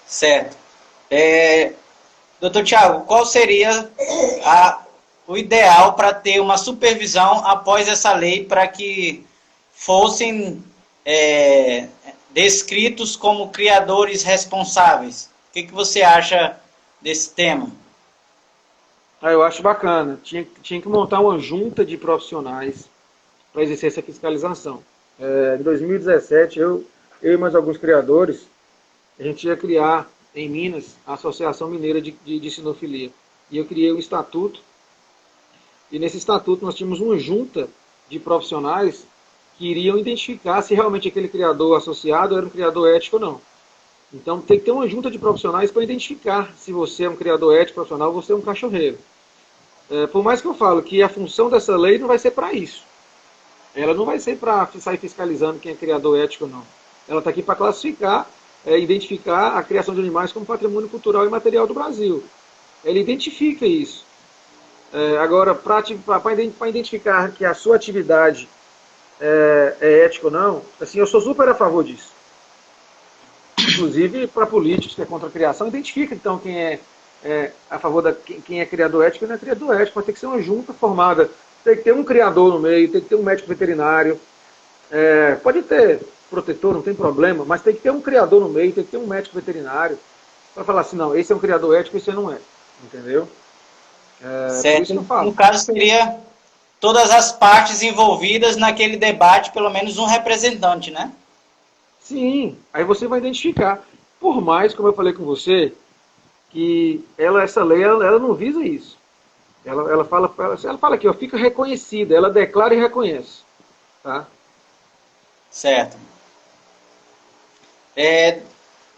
Certo. Doutor Tiago, qual seria o ideal para ter uma supervisão após essa lei para que fossem descritos como criadores responsáveis? O que você acha desse tema? Eu acho bacana. Tinha que montar uma junta de profissionais para exercer essa fiscalização. Em 2017, eu e mais alguns criadores, a gente ia criar em Minas a Associação Mineira de Sinofilia. E eu criei um estatuto, e nesse estatuto nós tínhamos uma junta de profissionais que iriam identificar se realmente aquele criador associado era um criador ético ou não. Então tem que ter uma junta de profissionais para identificar se você é um criador ético profissional ou você é um cachorreiro. Por mais que eu falo que a função dessa lei não vai ser para isso. Ela não vai ser para sair fiscalizando quem é criador ético ou não. Ela está aqui para classificar, identificar a criação de animais como patrimônio cultural e material do Brasil. Ela identifica isso. Agora, para identificar que a sua atividade é ética ou não, assim, eu sou super a favor disso. Inclusive, para políticos que é contra a criação, identifica então quem é a favor quem é criador ético e não é criador ético. Mas tem que ser uma junta formada. Tem que ter um criador no meio, tem que ter um médico veterinário. Pode ter protetor, não tem problema, mas tem que ter um criador no meio, tem que ter um médico veterinário para falar assim, não, esse é um criador ético, esse não é. Entendeu? Certo. Por isso que eu falo. No caso, seria todas as partes envolvidas naquele debate, pelo menos um representante, né? Sim, aí você vai identificar. Por mais, como eu falei com você, que essa lei ela não visa isso. Ela fala aqui, ó, fica reconhecida, ela declara e reconhece. Tá? Certo.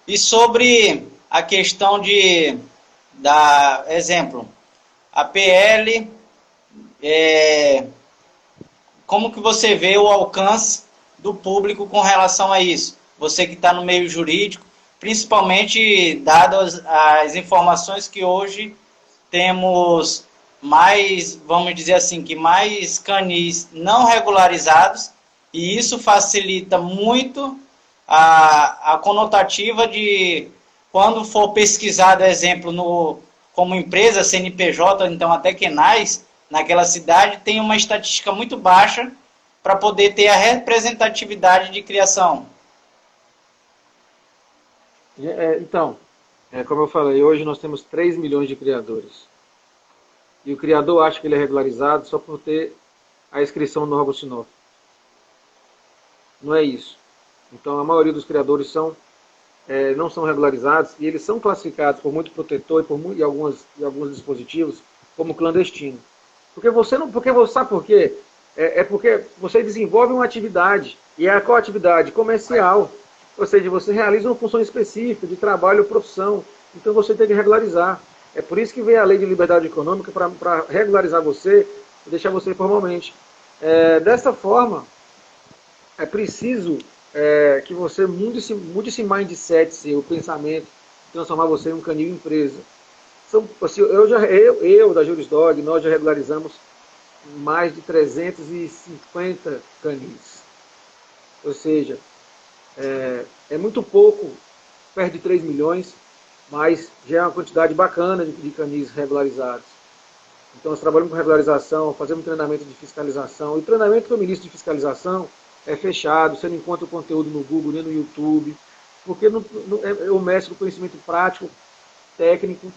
E sobre a questão exemplo, a PL, como que você vê o alcance do público com relação a isso? Você que está no meio jurídico, principalmente dadas as informações que hoje temos mais, vamos dizer assim, que mais canis não regularizados, e isso facilita muito a conotativa de quando for pesquisado, exemplo, como empresa, CNPJ, então até Quenais, naquela cidade, tem uma estatística muito baixa para poder ter a representatividade de criação. Então, como eu falei, hoje nós temos 3 milhões de criadores. E o criador acha que ele é regularizado só por ter a inscrição no órgão Sinop. Não é isso. Então, a maioria dos criadores não são regularizados e eles são classificados por muito protetor e alguns dispositivos como clandestino. Sabe por quê? Porque você desenvolve uma atividade, e qual atividade? Comercial. Ou seja, você realiza uma função específica de trabalho ou profissão, então você tem que regularizar. É por isso que veio a lei de liberdade econômica para regularizar você e deixar você formalmente. Dessa forma, é preciso que você mude esse mindset seu, o pensamento, transformar você em um canil empresa. Assim, eu da Jurisdog, nós já regularizamos mais de 350 canis. Ou seja, é muito pouco, perto de 3 milhões, mas já é uma quantidade bacana de canis regularizados. Então nós trabalhamos com regularização, fazemos treinamento de fiscalização, e o treinamento que eu ministro de fiscalização é fechado, você não encontra o conteúdo no Google nem no YouTube, porque eu mestro o conhecimento prático, técnico,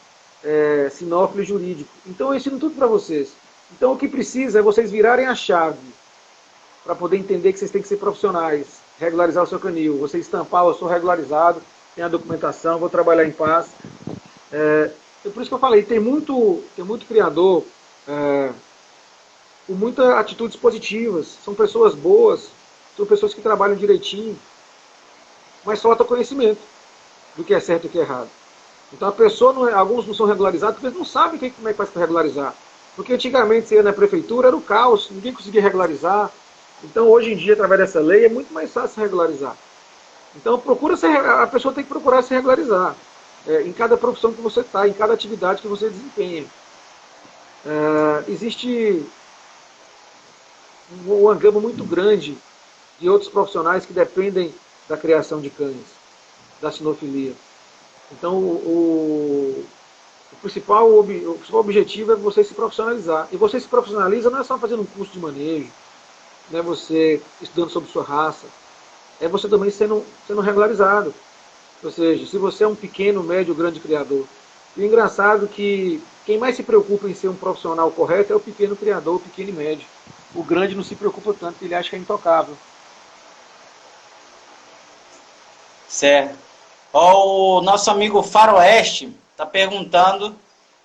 sinófilo e jurídico. Então eu ensino tudo para vocês. Então o que precisa é vocês virarem a chave para poder entender que vocês têm que ser profissionais, regularizar o seu canil, você estampar, eu sou regularizado, tenho a documentação, vou trabalhar em paz. Por isso que eu falei, tem muito criador com muitas atitudes positivas, são pessoas boas, são pessoas que trabalham direitinho, mas falta conhecimento do que é certo e o que é errado. Então a pessoa, alguns não são regularizados porque eles não sabem como é que faz para regularizar. Porque antigamente você ia na prefeitura, era o caos, ninguém conseguia regularizar. Então hoje em dia, através dessa lei, é muito mais fácil regularizar. Então a pessoa tem que procurar se regularizar. Em cada profissão que você está, em cada atividade que você desempenha. Existe uma gama muito grande de outros profissionais que dependem da criação de cães, da sinofilia. Então, o principal objetivo é você se profissionalizar. E você se profissionaliza não é só fazendo um curso de manejo, não é você estudando sobre sua raça, é você também sendo regularizado. Ou seja, se você é um pequeno, médio, grande criador. E o engraçado é que quem mais se preocupa em ser um profissional correto é o pequeno criador, o pequeno e médio. O grande não se preocupa tanto, ele acha que é intocável. Certo. Ó, o nosso amigo Faroeste está perguntando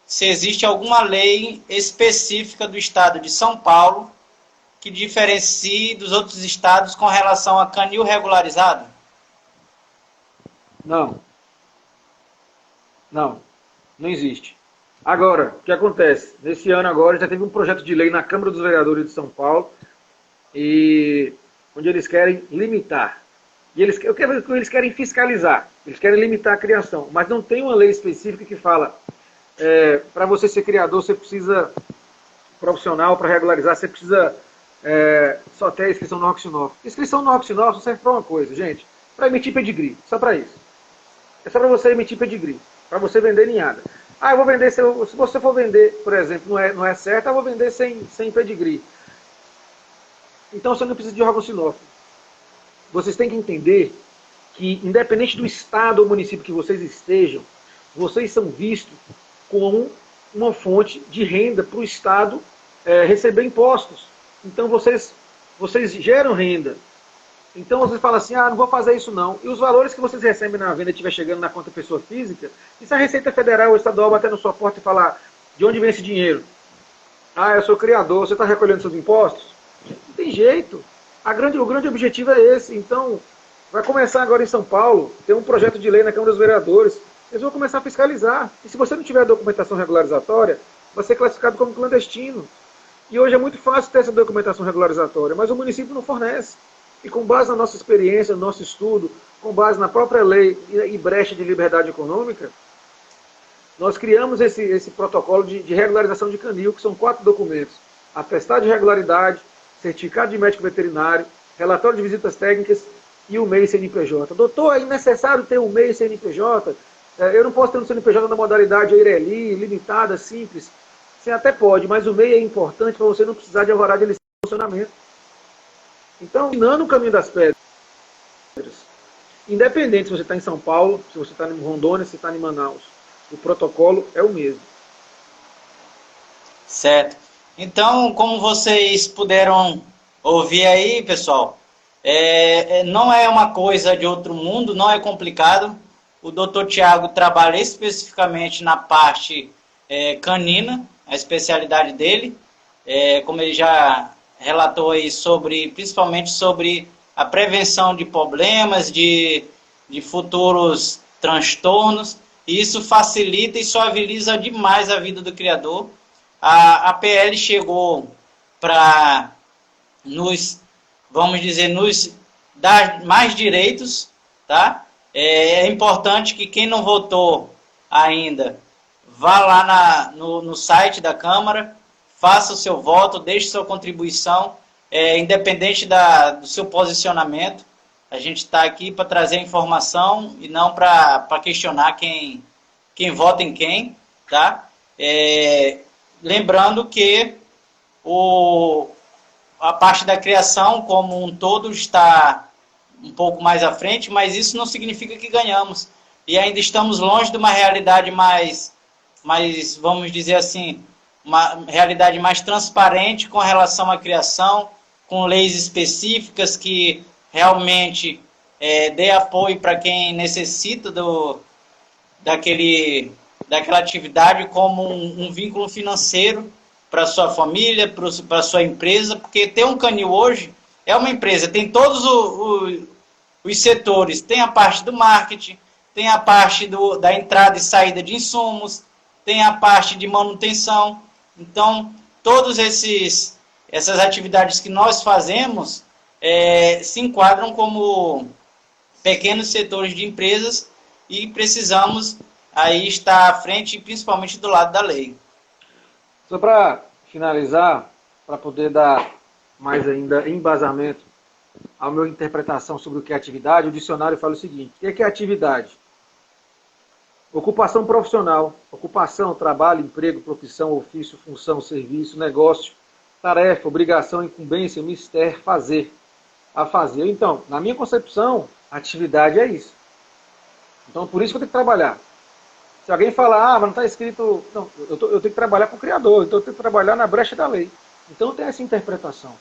se existe alguma lei específica do estado de São Paulo que diferencie dos outros estados com relação a canil regularizado? Não, não, não existe. Agora, o que acontece? Nesse ano agora já teve um projeto de lei na Câmara dos Vereadores de São Paulo, e onde eles querem limitar. E eles querem fiscalizar, eles querem limitar a criação, mas não tem uma lei específica que fala, para você ser criador, você precisa, profissional, para regularizar, você precisa só ter a inscrição no Oxinov. Inscrição no Oxinov só serve para uma coisa, gente, para emitir pedigree, só para isso. É só para você emitir pedigree, para você vender ninhada. Ah, eu vou vender, se você for vender, por exemplo, não é certo, eu vou vender sem pedigree. Então você não precisa de órgão sinófilo. Vocês têm que entender que, independente do estado ou município que vocês estejam, vocês são vistos como uma fonte de renda para o estado receber impostos. Então vocês geram renda. Então vocês falam assim, não vou fazer isso não. E os valores que vocês recebem na venda estiver chegando na conta pessoa física, e se a Receita Federal ou Estadual bater na sua porta e falar de onde vem esse dinheiro? Eu sou criador, você está recolhendo seus impostos? Não tem jeito. O grande objetivo é esse. Então, vai começar agora em São Paulo, tem um projeto de lei na Câmara dos Vereadores, eles vão começar a fiscalizar. E se você não tiver a documentação regularizatória, vai ser classificado como clandestino. E hoje é muito fácil ter essa documentação regularizatória, mas o município não fornece. E com base na nossa experiência, no nosso estudo, com base na própria lei e brecha de liberdade econômica, nós criamos esse protocolo de regularização de canil, que são 4 documentos. Atestado de regularidade, certificado de médico veterinário, relatório de visitas técnicas e o MEI CNPJ. Doutor, é necessário ter um MEI CNPJ? Eu não posso ter um CNPJ na modalidade EIRELI, limitada, simples. Sim, até pode, mas o MEI é importante para você não precisar de alvará de licença de funcionamento. Então, ensinando o caminho das pedras. Independente se você está em São Paulo, se você está em Rondônia, se você está em Manaus, o protocolo é o mesmo. Certo. Então, como vocês puderam ouvir aí, pessoal, não é uma coisa de outro mundo, não é complicado. O Dr. Tiago trabalha especificamente na parte canina, a especialidade dele, como ele já relatou aí principalmente sobre a prevenção de problemas, de futuros transtornos, e isso facilita e suaviza demais a vida do criador. A PL chegou para vamos dizer, nos dar mais direitos, tá? É importante que quem não votou ainda, vá lá no site da Câmara, faça o seu voto, deixe sua contribuição, independente do seu posicionamento. A gente está aqui para trazer informação e não para questionar quem vota em quem, tá? Lembrando que a parte da criação como um todo está um pouco mais à frente, mas isso não significa que ganhamos. E ainda estamos longe de uma realidade mais, vamos dizer assim, uma realidade mais transparente com relação à criação, com leis específicas que realmente dê apoio para quem necessita daquela atividade como um vínculo financeiro para sua família, para sua empresa, porque ter um canil hoje é uma empresa, tem todos os setores, tem a parte do marketing, tem a parte da entrada e saída de insumos, tem a parte de manutenção. Então, todas essas atividades que nós fazemos se enquadram como pequenos setores de empresas e precisamos aí estar à frente, principalmente do lado da lei. Só para finalizar, para poder dar mais ainda embasamento à minha interpretação sobre o que é atividade, o dicionário fala o seguinte: o que é atividade? Ocupação profissional, ocupação, trabalho, emprego, profissão, ofício, função, serviço, negócio, tarefa, obrigação, incumbência, mistério, fazer, a fazer. Então, na minha concepção, atividade é isso. Então, por isso que eu tenho que trabalhar. Se alguém falar, mas não está escrito... Não, eu tenho que trabalhar com o Criador, então eu tenho que trabalhar na brecha da lei. Então tem essa interpretação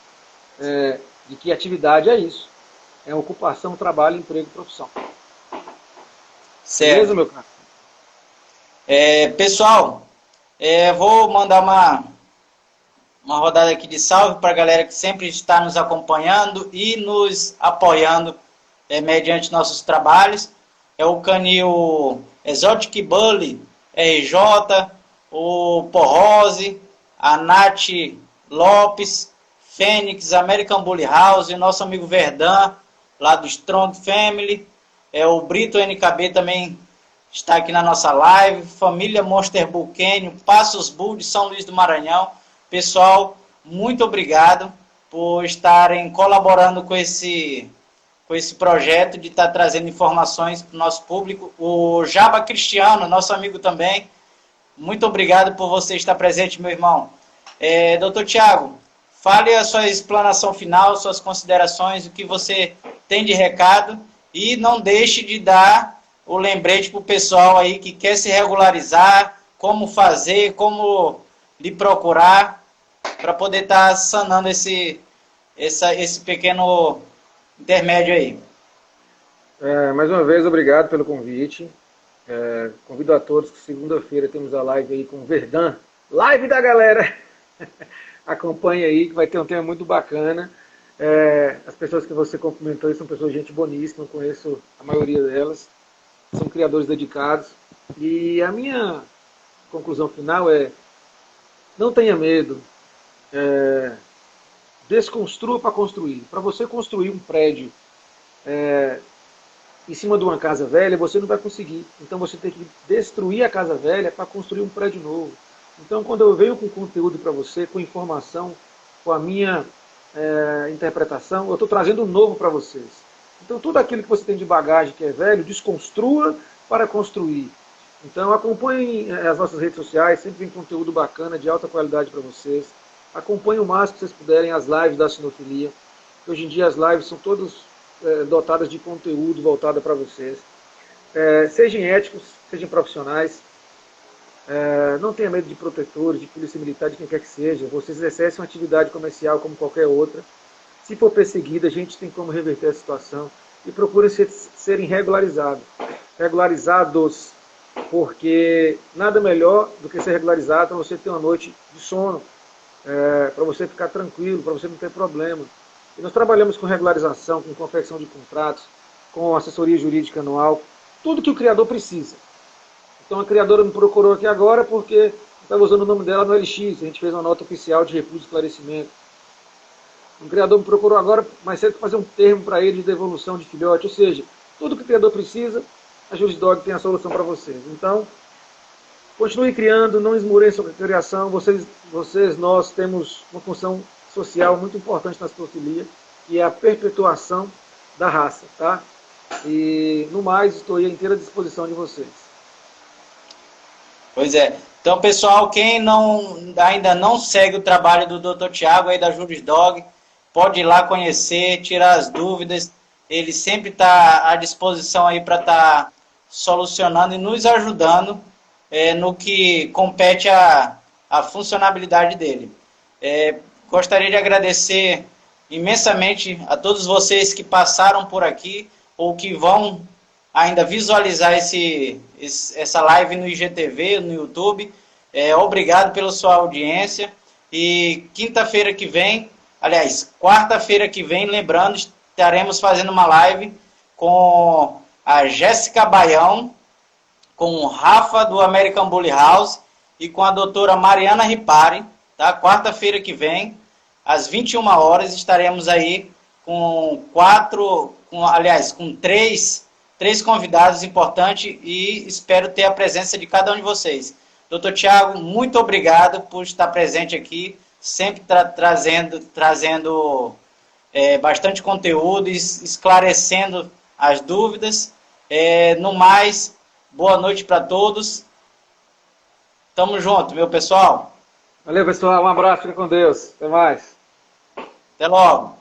de que atividade é isso. É ocupação, trabalho, emprego, profissão. Certo. Beleza, meu cara? Pessoal, vou mandar uma rodada aqui de salve para a galera que sempre está nos acompanhando e nos apoiando mediante nossos trabalhos. É o Canil Exotic Bully, RJ, o Porrose, a Nath Lopes, Fênix, American Bully House, nosso amigo Verdun, lá do Strong Family, o Brito NKB também está aqui na nossa live, família Monster Bull, Passos Bull de São Luís do Maranhão. Pessoal, muito obrigado por estarem colaborando com esse projeto de estar trazendo informações para o nosso público. O Jaba Cristiano, nosso amigo também, muito obrigado por você estar presente, meu irmão. Doutor Tiago, fale a sua explanação final, suas considerações, o que você tem de recado e não deixe de dar o lembrete para o pessoal aí que quer se regularizar, como fazer, como lhe procurar, para poder estar sanando esse pequeno intermédio aí. Mais uma vez, obrigado pelo convite. Convido a todos que segunda-feira temos a live aí com o Verdun. Live da galera! Acompanhe aí, que vai ter um tema muito bacana. As pessoas que você cumprimentou são pessoas de gente boníssima, eu conheço a maioria delas. São criadores dedicados. E a minha conclusão final é: não tenha medo. Desconstrua para construir. Para você construir um prédio em cima de uma casa velha, você não vai conseguir. Então você tem que destruir a casa velha para construir um prédio novo. Então, quando eu venho com conteúdo para você, com informação, com a minha interpretação, eu estou trazendo um novo para vocês. Então, tudo aquilo que você tem de bagagem que é velho, desconstrua para construir. Então, acompanhem as nossas redes sociais, sempre vem conteúdo bacana, de alta qualidade para vocês. Acompanhem o máximo que vocês puderem as lives da Sinofilia. Hoje em dia as lives são todas dotadas de conteúdo voltado para vocês. Sejam éticos, sejam profissionais. Não tenha medo de protetores, de polícia militar, de quem quer que seja. Vocês exercem uma atividade comercial como qualquer outra. Se for perseguido, a gente tem como reverter a situação. E procurem serem regularizados. Regularizados, porque nada melhor do que ser regularizado para você ter uma noite de sono, para você ficar tranquilo, para você não ter problema. E nós trabalhamos com regularização, com confecção de contratos, com assessoria jurídica anual, tudo que o criador precisa. Então a criadora me procurou aqui agora porque estava usando o nome dela no LX, a gente fez uma nota oficial de repúdio e esclarecimento. O criador me procurou agora, mas teve que fazer um termo para ele de devolução de filhote, ou seja, tudo que o criador precisa, a Jurisdog tem a solução para vocês. Então, continue criando, não esmoreçam a criação, nós temos uma função social muito importante na zoofilia, que é a perpetuação da raça, tá? E, no mais, estou à inteira disposição de vocês. Pois é. Então, pessoal, quem ainda não segue o trabalho do Dr. Tiago aí da Jurisdog, pode ir lá conhecer, tirar as dúvidas. Ele sempre está à disposição aí para estar solucionando e nos ajudando no que compete à funcionabilidade dele. Gostaria de agradecer imensamente a todos vocês que passaram por aqui ou que vão ainda visualizar essa live no IGTV, no YouTube. Obrigado pela sua audiência. E quinta-feira que vem, aliás, quarta-feira que vem, lembrando, estaremos fazendo uma live com a Jéssica Baião, com o Rafa do American Bully House e com a doutora Mariana Ripari, tá? Quarta-feira que vem, às 21 horas, estaremos aí com três convidados importantes e espero ter a presença de cada um de vocês. Doutor Tiago, muito obrigado por estar presente aqui, sempre trazendo bastante conteúdo, esclarecendo as dúvidas. No mais, boa noite para todos. Tamo junto, meu pessoal. Valeu, pessoal. Um abraço, fica com Deus. Até mais. Até logo.